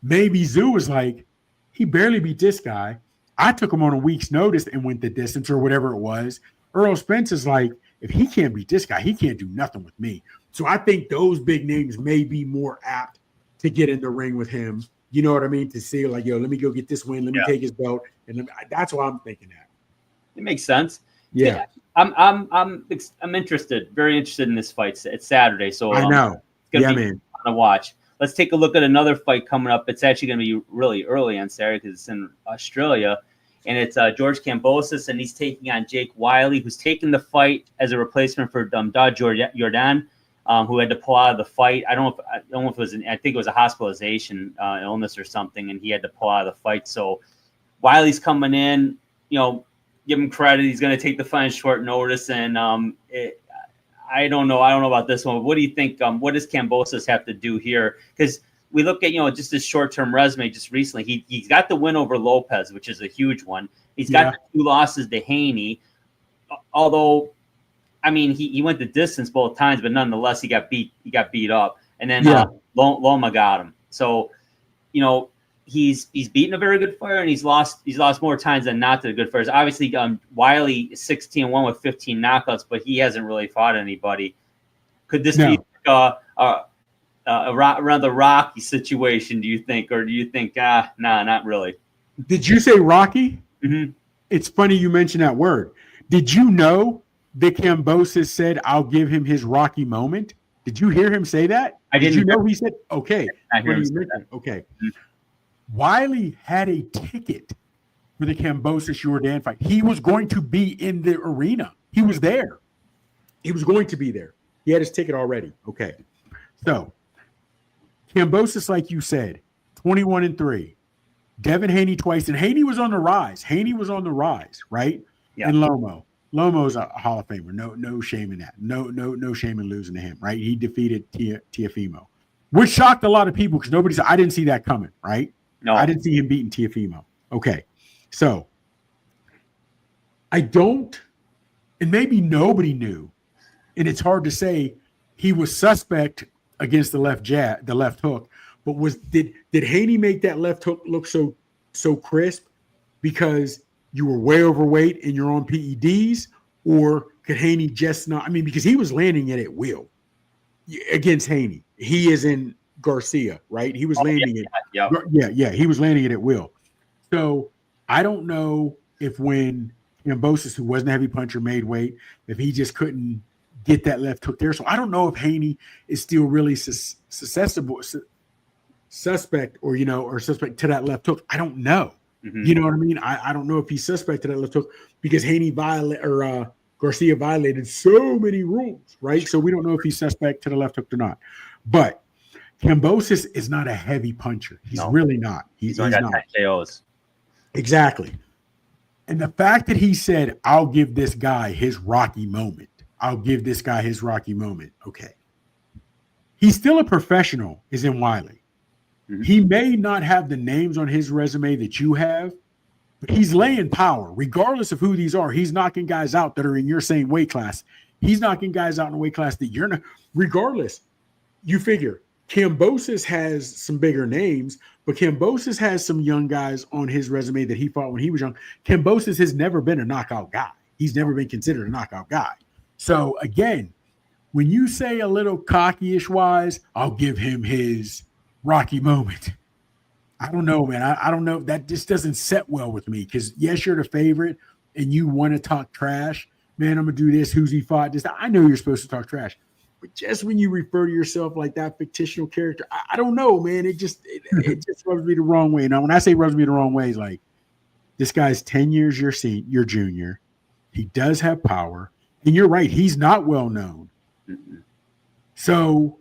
maybe Tszyu is like, he barely beat this guy. I took him on a week's notice and went the distance or whatever it was. Earl Spence is like, if he can't beat this guy, he can't do nothing with me. So I think those big names may be more apt to get in the ring with him You know what I mean? To see like, yo, let me go get this win. Let me take his belt, and that's why I'm thinking that. It makes sense. Yeah, I'm interested, very interested in this fight. It's Saturday, so I know. It's gonna be fun to watch. Let's take a look at another fight coming up. It's actually going to be really early on Saturday because it's in Australia, and it's George Kambosos, and he's taking on Jake Wyllie, who's taking the fight as a replacement for Dad Jordan, who had to pull out of the fight. I don't know if it was I think it was a hospitalization illness or something, and he had to pull out of the fight. So Wylie's coming in, give him credit. He's going to take the fight on short notice, and I don't know about this one. But what do you think? What does Kambosos have to do here? Because we look at just his short-term resume just recently. He's got the win over Lopez, which is a huge one. He's got the 2 losses to Haney. Although, I mean, he went the distance both times, but nonetheless he got beat. He got beat up, and then Loma got him. So, he's beaten a very good fighter, and he's lost more times than not to the good fighters. Obviously, Wyllie 16-1 with 15 knockouts, but he hasn't really fought anybody. Could this be a rather rocky situation? Do you think, or do you think not really? Did you say rocky? Mm-hmm. It's funny you mentioned that word. Did you know that Kambosos said, "I'll give him his rocky moment"? Did you hear him say that? I didn't. Did you know he said? Okay. I hear him say that. Okay. Mm-hmm. Wyllie had a ticket for the Kambosos Jordan fight. He was going to be in the arena. He was there. He was going to be there. He had his ticket already. Okay. So Kambosos, like you said, 21-3. Devin Haney twice, and Haney was on the rise. Right? Yeah. And Lomo's a Hall of Famer. No shame in that. No shame in losing to him. Right? He defeated Teofimo, which shocked a lot of people because I didn't see that coming. Right? No, I didn't see him beating Teofimo. Okay. So I don't, and maybe nobody knew, and it's hard to say he was suspect against the left hook, but did Haney make that left hook look so crisp because you were way overweight and you're on PEDs, or could Haney just not? I mean, because he was landing it at will against Haney. He is in Garcia, right? He was landing it. Yeah. He was landing it at will. So I don't know if when Kambosos, who wasn't a heavy puncher, made weight, if he just couldn't get that left hook there. So I don't know if Haney is still really suspect or suspect to that left hook. I don't know. Mm-hmm. You know what I mean? I don't know if he's suspect to that left hook because Haney Garcia violated so many rules, right? So we don't know if he's suspect to the left hook or not. But Kambosos is not a heavy puncher. He's really not. He's only got not. 10 KOs. Exactly. And the fact that he said, "I'll give this guy his rocky moment. Okay. He's still a professional, is in Wyllie. Mm-hmm. He may not have the names on his resume that you have, but he's laying power. Regardless of who these are, he's knocking guys out that are in your same weight class. He's knocking guys out in a weight class that you're not. Regardless, you figure Kambosos has some bigger names, but Kambosos has some young guys on his resume that he fought when he was young. Kambosos has never been a knockout guy. He's never been considered a knockout guy. So again, when you say a little cocky-ish wise, "I'll give him his rocky moment," I don't know, man. I don't know. That just doesn't set well with me because, yes, you're the favorite and you want to talk trash. Man, I'm going to do this. Who's he fought? This. I know you're supposed to talk trash. But just when you refer to yourself like that fictional character, I don't know, man. It just rubs me the wrong way. Now, when I say rubs me the wrong way, it's like this guy's 10 years your junior. He does have power. And you're right. He's not well known. Mm-hmm. So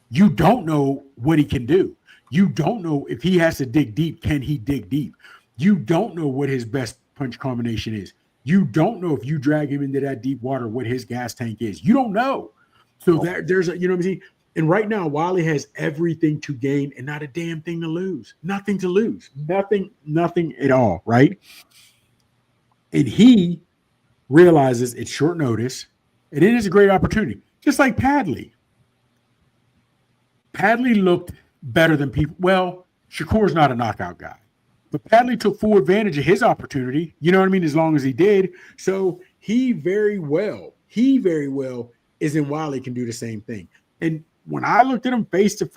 you don't know what he can do. You don't know if he has to dig deep. Can he dig deep? You don't know what his best punch combination is. You don't know if you drag him into that deep water what his gas tank is. You don't know. So there's a, you know what I'm saying? And right now, Wyllie has everything to gain and not a damn thing to lose. Nothing to lose. Nothing at all, right? And he realizes it's short notice, and it is a great opportunity. Just like Padley. Padley looked better than people. Well, Shakur's not a knockout guy. But Padley took full advantage of his opportunity. You know what I mean? As long as he did. So he very well is in Wyllie can do the same thing. And when I looked at him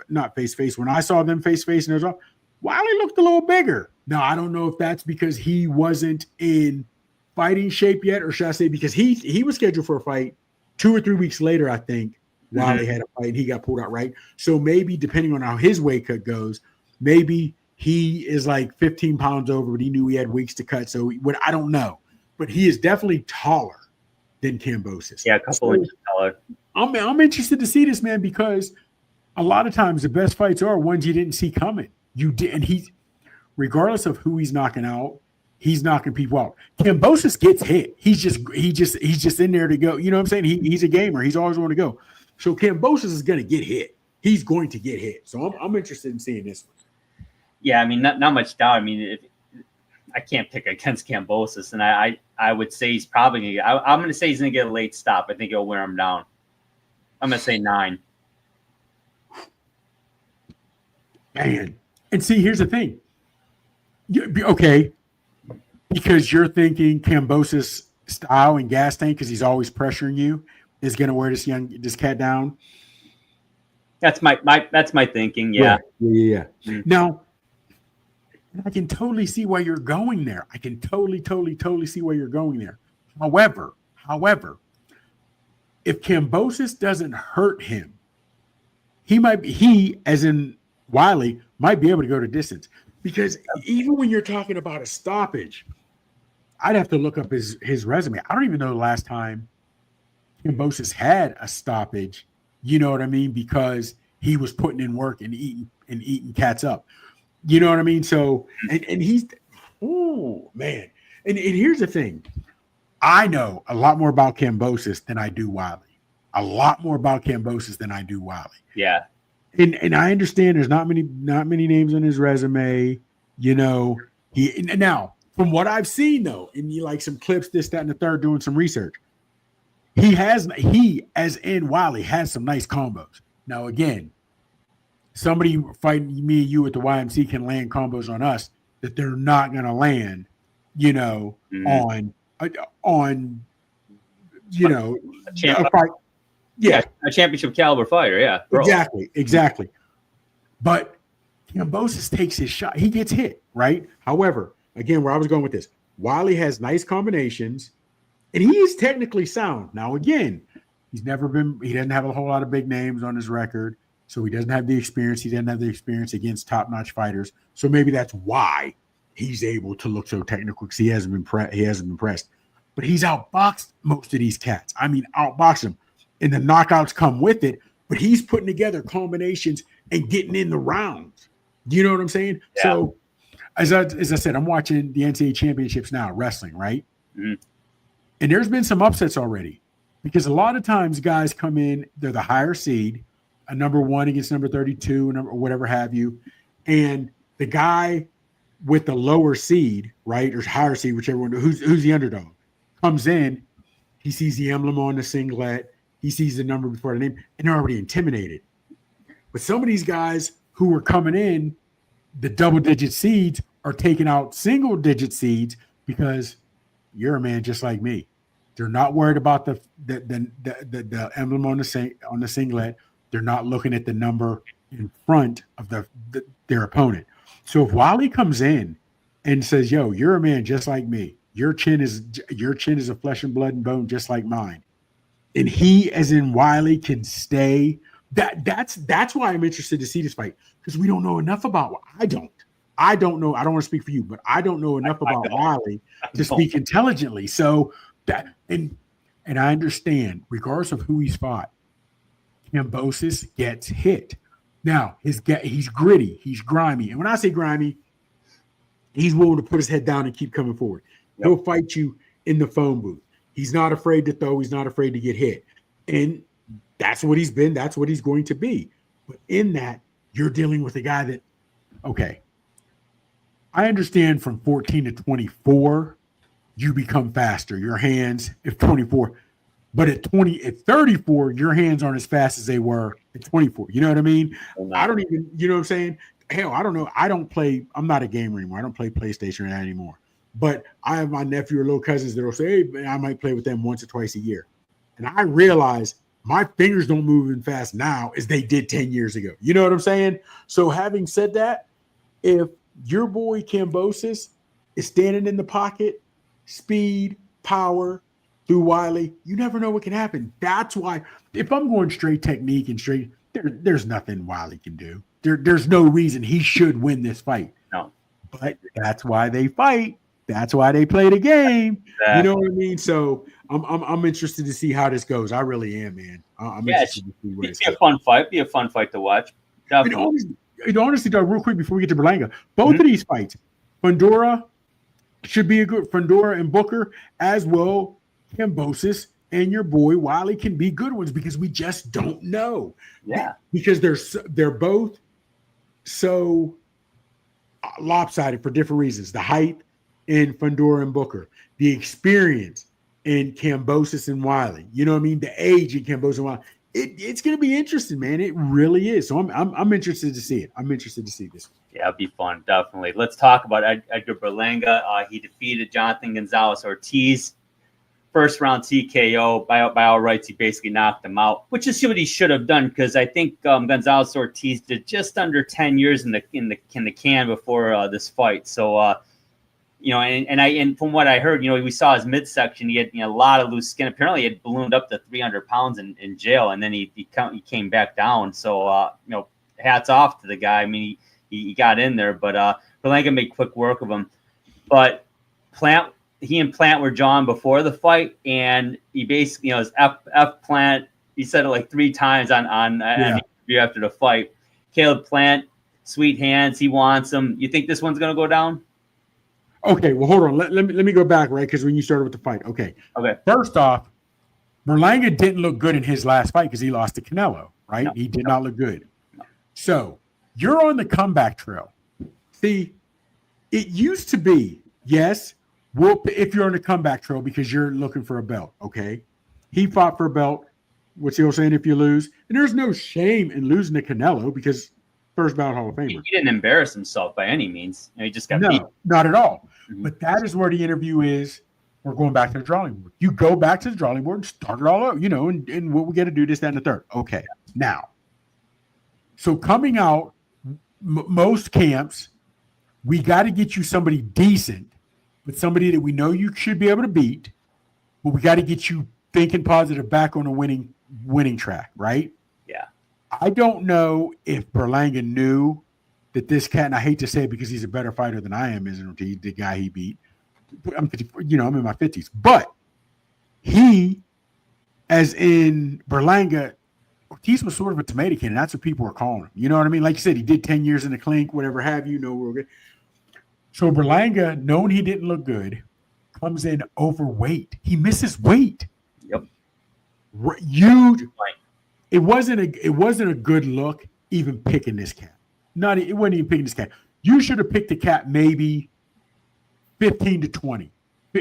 not face to face, when I saw them face to face, and Wyllie looked a little bigger. Now, I don't know if that's because he wasn't in fighting shape yet, or should I say because he was scheduled for a fight 2 or 3 weeks later, I think. Wyllie had a fight and he got pulled out, right? So maybe depending on how his weight cut goes, maybe he is like 15 pounds over, but he knew he had weeks to cut. So I don't know. But he is definitely taller than Kambosos. Yeah, a couple inches taller. I'm interested to see this, man, because a lot of times the best fights are ones you didn't see coming. You did, and he's regardless of who he's knocking out, he's knocking people out. Kambosos gets hit. He's just in there to go. You know what I'm saying? He's a gamer. He's always want to go. So Kambosos is going to get hit. He's going to get hit. So I'm interested in seeing this one. Yeah, I mean, not much doubt. I mean, I can't pick against Kambosos, and I would say he's probably going to. I'm going to say he's going to get a late stop. I think he'll wear him down. I'm going to say 9. Man, and see, here's the thing. Okay, because you're thinking Kambosos style and gas tank because he's always pressuring you is going to wear this cat down. That's my thinking. Yeah. Mm-hmm. Now, I can totally see why you're going there. I can totally see why you're going there. However, if Kambosos doesn't hurt him, he as in Wyllie might be able to go to distance. Because even when you're talking about a stoppage, I'd have to look up his resume. I don't even know the last time Kambosos had a stoppage. You know what I mean? Because he was putting in work and eating cats up. You know what I mean? So and he's man. And here's the thing. I know a lot more about Kambosos than I do Wyllie. A lot more about Kambosos than I do Wyllie. Yeah. And I understand there's not many names on his resume. You know, now from what I've seen though, and you like some clips, this, that, and the third, doing some research. He as in Wyllie has some nice combos. Now again, somebody fighting me and you at the YMC can land combos on us that they're not going to land, you know, on you know, a fight. Yeah, a championship caliber fighter. Yeah, exactly. But Kambosos takes his shot. He gets hit, right? However, again, where I was going with this, Wyllie has nice combinations, and he is technically sound. Now, again, he doesn't have a whole lot of big names on his record, so he doesn't have the experience. He doesn't have the experience against top-notch fighters. So maybe that's why he's able to look so technical, because he hasn't been pressed. But he's outboxed most of these cats. I mean, outboxed them. And the knockouts come with it, but he's putting together combinations and getting in the rounds. Do you know what I'm saying? Yeah. So, as I said, I'm watching the NCAA championships now, wrestling, right? Mm-hmm. And there's been some upsets already, because a lot of times guys come in, they're the higher seed, a number 1 against number 32, or whatever have you, and the guy with the lower seed, right, or higher seed, whichever one, who's the underdog, comes in, he sees the emblem on the singlet, he sees the number before the name, and they're already intimidated. But some of these guys who are coming in, the double-digit seeds, are taking out single-digit seeds because you're a man just like me. They're not worried about the emblem on the singlet. They're not looking at the number in front of their opponent. So if Wyllie comes in and says, "Yo, you're a man just like me. Your chin is a flesh and blood and bone just like mine," and he, as in Wyllie, can stay. That's why I'm interested to see this fight, because we don't know enough about. I don't know. I don't want to speak for you, but I don't know enough about Wyllie to speak intelligently. So that and I understand, regardless of who he's fought, Kambosos gets hit. Now he's gritty, he's grimy, and when I say grimy, he's willing to put his head down and keep coming forward. Yep. He'll fight you in the phone booth. He's not afraid to throw. He's not afraid to get hit. And that's what he's been. That's what he's going to be. But in that, you're dealing with a guy that, okay, I understand from 14 to 24, you become faster. Your hands, if 24, but at 34, your hands aren't as fast as they were at 24. You know what I mean? I don't even, you know what I'm saying? Hell, I don't know. I'm not a gamer anymore. I don't play PlayStation anymore. But I have my nephew or little cousins that will say, hey, I might play with them once or twice a year. And I realize my fingers don't move as fast now as they did 10 years ago. You know what I'm saying? So having said that, if your boy Kambosos is standing in the pocket, speed, power through Wyllie, you never know what can happen. That's why if I'm going straight technique and straight, there's nothing Wyllie can do. There's no reason he should win this fight. No. But that's why they fight. That's why they play the game. Exactly. You know what I mean? So I'm interested to see how this goes. I really am, man. I'm interested to see where it's a fun fight. Be a fun fight to watch. Honestly, Doug, real quick before we get to Berlanga, both of these fights, Fundora should be a good Fundora and Booker, as well Kambosos and your boy Wyllie can be good ones because we just don't know. Yeah, because they're both so lopsided for different reasons. The height in Fundora and Booker, the experience in Kambosos and Wyllie. You know what I mean? The age in Kambosos and Wyllie. It's going to be interesting, man. It really is. So I'm interested to see it. I'm interested to see this. Yeah, it'll be fun, definitely. Let's talk about Edgar Berlanga. He defeated Jonathan Gonzalez-Ortiz. First round TKO. By all rights, he basically knocked him out, which is what he should have done because I think Gonzalez-Ortiz did just under 10 years in the can before this fight. So, and from what I heard, we saw his midsection. He had a lot of loose skin. Apparently, he had ballooned up to 300 pounds in jail, and then he came back down. So, hats off to the guy. I mean, he got in there, but Berlanga made quick work of him. But he and Plant were drawn before the fight, and he basically, his F Plant. He said it like 3 times on an interview after the fight. Caleb Plant, sweet hands. He wants him. You think this one's gonna go down? Okay, well, hold on. Let me go back, right? Because when you started with the fight, okay. First off, Berlanga didn't look good in his last fight because he lost to Canelo, right? No, he did not look good. No. So you're on the comeback trail. See, it used to be, yes, if you're on the comeback trail because you're looking for a belt, okay? He fought for a belt. What's the old saying? If you lose, and there's no shame in losing to Canelo because first ballot Hall of Famer. He didn't embarrass himself by any means. He just got beat. Not at all. Mm-hmm. But that is where the interview is. We're going back to the drawing board. You go back to the drawing board and start it all over, and what we got to do this, that, and the third. Okay. Now, so coming out, most camps, we got to get you somebody decent, but somebody that we know you should be able to beat, but we got to get you thinking positive back on a winning track, right? Yeah. I don't know if Berlanga knew that this cat, and I hate to say it because he's a better fighter than I am, isn't he? The guy he beat. I'm 50, I'm in my 50s. But he, as in Berlanga, Ortiz was sort of a tomato can, and that's what people were calling him. You know what I mean? Like you said, he did 10 years in the clink, whatever have you, we're good. So Berlanga, knowing he didn't look good, comes in overweight. He misses weight. Yep. Huge. It wasn't a good look even picking this cat. It wasn't even picking this cat. You should have picked a cat maybe 15 to 20,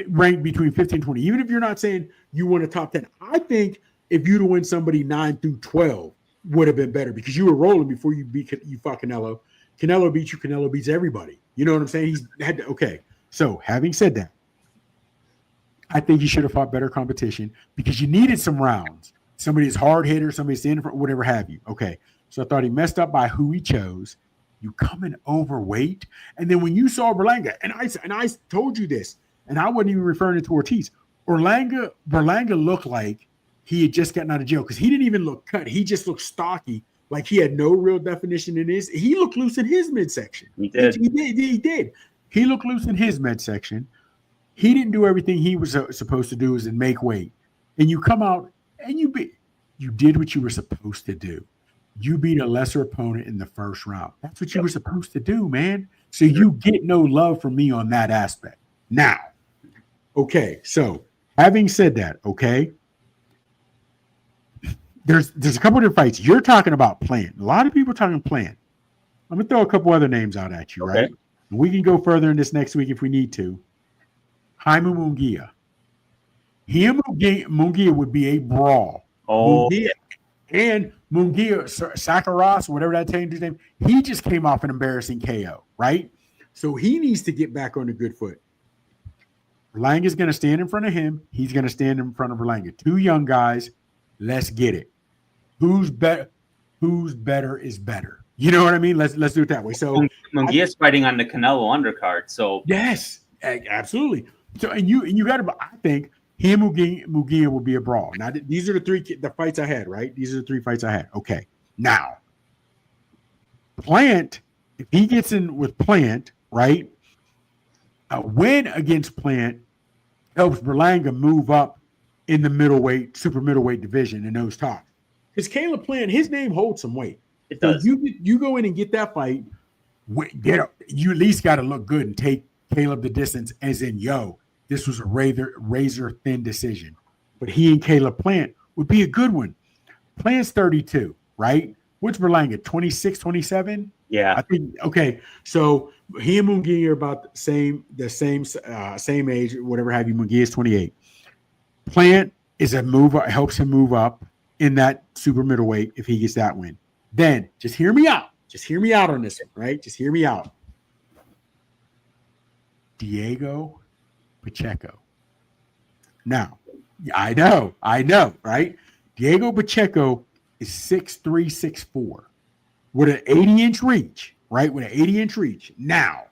ranked between 15 and 20. Even if you're not saying you want a top 10, I think if you'd have won somebody 9 through 12 would have been better because you were rolling before you fought Canelo. Canelo beats you. Canelo beats everybody. You know what I'm saying? Okay. So having said that, I think you should have fought better competition because you needed some rounds. Somebody's hard hitter, somebody's standing for whatever have you. Okay. So I thought he messed up by who he chose. You come in overweight. And then when you saw Berlanga, and I told you this, and I wasn't even referring to Ortiz. Berlanga looked like he had just gotten out of jail because he didn't even look cut. He just looked stocky, like he had no real definition in his. He looked loose in his midsection. He did. He did. He looked loose in his midsection. He didn't do everything he was supposed to do, is in make weight. And you come out and you did what you were supposed to do. You beat a lesser opponent in the first round. That's what you were supposed to do, man. So you get no love from me on that aspect. Now, okay, so having said that, okay, there's a couple of different fights. You're talking about Plant. A lot of people are talking Plant. I'm going to throw a couple other names out at you, okay, right? And we can go further in this next week if we need to. Jaime Munguia. Munguia would be a brawl. Oh, Munguia. And Munguia, Sakaras, whatever that dude's name, he just came off an embarrassing KO, right? So he needs to get back on a good foot. Berlanga's going to stand in front of him. He's going to stand in front of Berlanga. 2 young guys. Let's get it. Who's better is better. You know what I mean? Let's do it that way. So Munguia's fighting on the Canelo undercard. So yes, absolutely. So and you got to. I think him Munguia will be a brawl. Now these are the fights I had. Right? These are the 3 fights I had. Okay. Now, Plant, if he gets in with Plant, right? A win against Plant helps Berlanga move up in the super middleweight division in those talks. Because Caleb Plant, his name holds some weight. it does. So you go in and get that fight, you at least got to look good and take Caleb the distance, as in, this was a razor thin decision. But he and Caleb Plant would be a good one. Plant's 32, right? What's Berlanga, 26, 27? Yeah. I think, okay. So he and Munguia are about the same age, whatever have you. Munguia is 28. Plant is a mover, helps him move up in that super middleweight if he gets that win. Then just hear me out. Just hear me out on this one, right? Just hear me out. Diego Pacheco. Now, I know, right? Diego Pacheco is 6'3", 6'4", with an 80-inch reach, right? With an 80-inch reach. Now,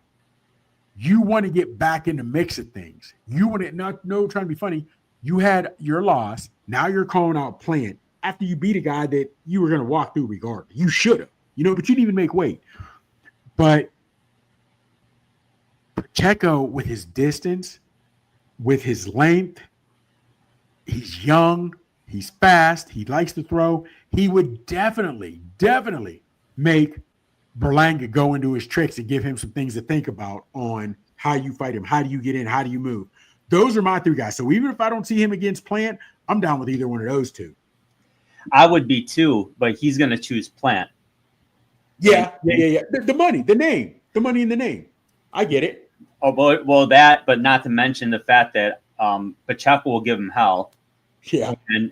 you want to get back in the mix of things. You want to no trying to be funny. You had your loss. Now you're calling out Plant after you beat a guy that you were going to walk through regardless. You should have, but you didn't even make weight. But Pacheco, with his distance, with his length, he's young, he's fast, he likes to throw. He would definitely make Berlanga go into his tricks and give him some things to think about on how you fight him, how do you get in, how do you move. Those are my 3 guys. So even if I don't see him against Plant, I'm down with either one of those 2. I would be too, but he's going to choose Plant. Yeah. The money, the name, the money in the name. I get it. Oh, well, that, but not to mention the fact that Pacheco will give him hell. Yeah. And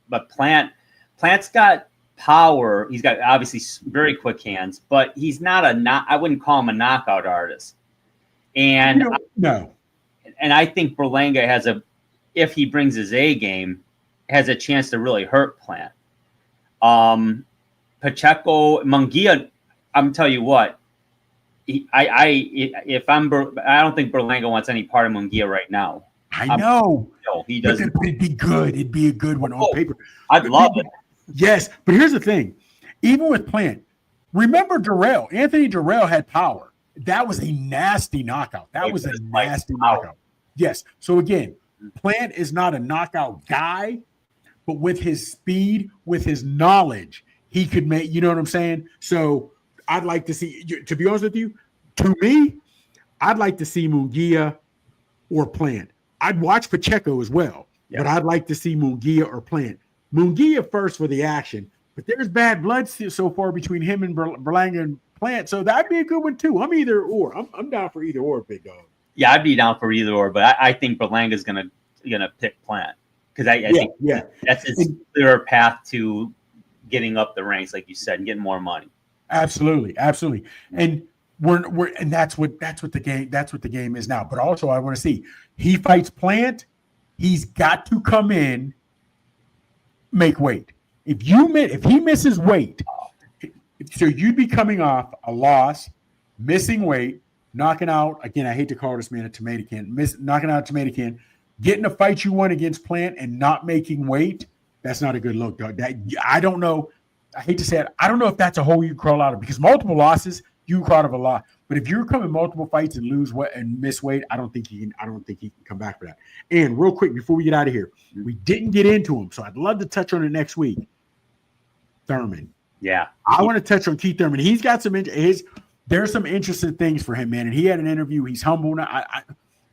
but Plant's got power. He's got obviously very quick hands, but he's not I wouldn't call him a knockout artist. And no. And I think Berlanga if he brings his A game, has a chance to really hurt Plant. Pacheco, Munguia, I'm tell you what. I don't think Berlanga wants any part of Munguia right now. I know. No, he doesn't. But it'd be good. It'd be a good one on paper. I'd love it. Yes, but here's the thing. Even with Plant, remember Durrell. Anthony Durrell had power. That was a nasty knockout. That was a nasty knockout. Yes. So again, Plant is not a knockout guy, but with his speed, with his knowledge, he could make, you know what I'm saying? So I'd like to see, to be honest with you, to me, I'd like to see Munguia or Plant. I'd watch Pacheco as well, but I'd like to see Munguia or Plant. Munguia first for the action, but there's bad blood so far between him and Berlanga and Plant, so that'd be a good one too. I'm either or. I'm down for either or, big dog. Yeah, I'd be down for either or, but I think Berlanga's gonna pick Plant because I think that's his clearer path to getting up the ranks, like you said, and getting more money. Absolutely, and and that's what the game is now. But also, I want to see he fights Plant. He's got to come in, make weight. If he misses weight, so you'd be coming off a loss, missing weight, knocking out, again, I hate to call this man a tomato can, knocking out a tomato can, getting a fight you won against Plant and not making weight. That's not a good look, dog. I don't know. I hate to say it. I don't know if that's a hole you crawl out of, because multiple losses, you crawl out of a lot. But if you're coming multiple fights and lose weight and miss weight, I don't think he can come back for that. And real quick, before we get out of here, we didn't get into him, so I'd love to touch on it next week. Thurman. Yeah. I want to touch on Keith Thurman. He's got there's some interesting things for him, man. And he had an interview. He's humble now.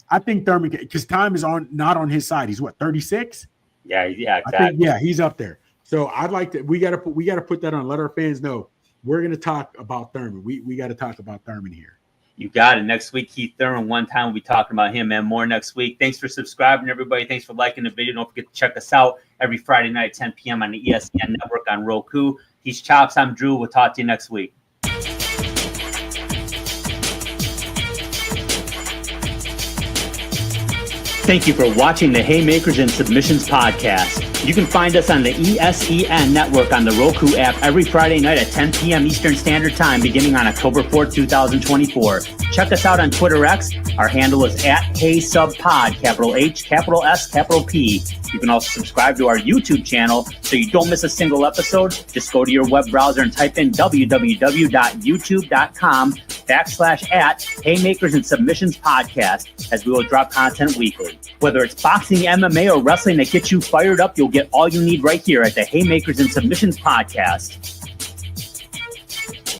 I think Thurman, because time is not on his side. He's what, 36? Yeah, exactly. I think, he's up there. So I'd like to. We got to put that on. Let our fans know we're going to talk about Thurman. We got to talk about Thurman here. You got it. Next week, Keith Thurman. One time we'll be talking about him and more next week. Thanks for subscribing, everybody. Thanks for liking the video. Don't forget to check us out every Friday night at 10 p.m. on the ESPN Network on Roku. He's Chops. I'm Drew. We'll talk to you next week. Thank you for watching the Haymakers and Submissions podcast. You can find us on the ESEN network on the Roku app every Friday night at 10 p.m. Eastern Standard Time beginning on October 4th, 2024. Check us out on Twitter X. Our handle is @HeySubPod, capital H, capital S, capital P. You can also subscribe to our YouTube channel so you don't miss a single episode. Just go to your web browser and type in www.youtube.com/@Haymakers and Submissions Podcast, as we will drop content weekly. Whether it's boxing, MMA, or wrestling that gets you fired up, you'll get all you need right here at the Haymakers and Submissions Podcast.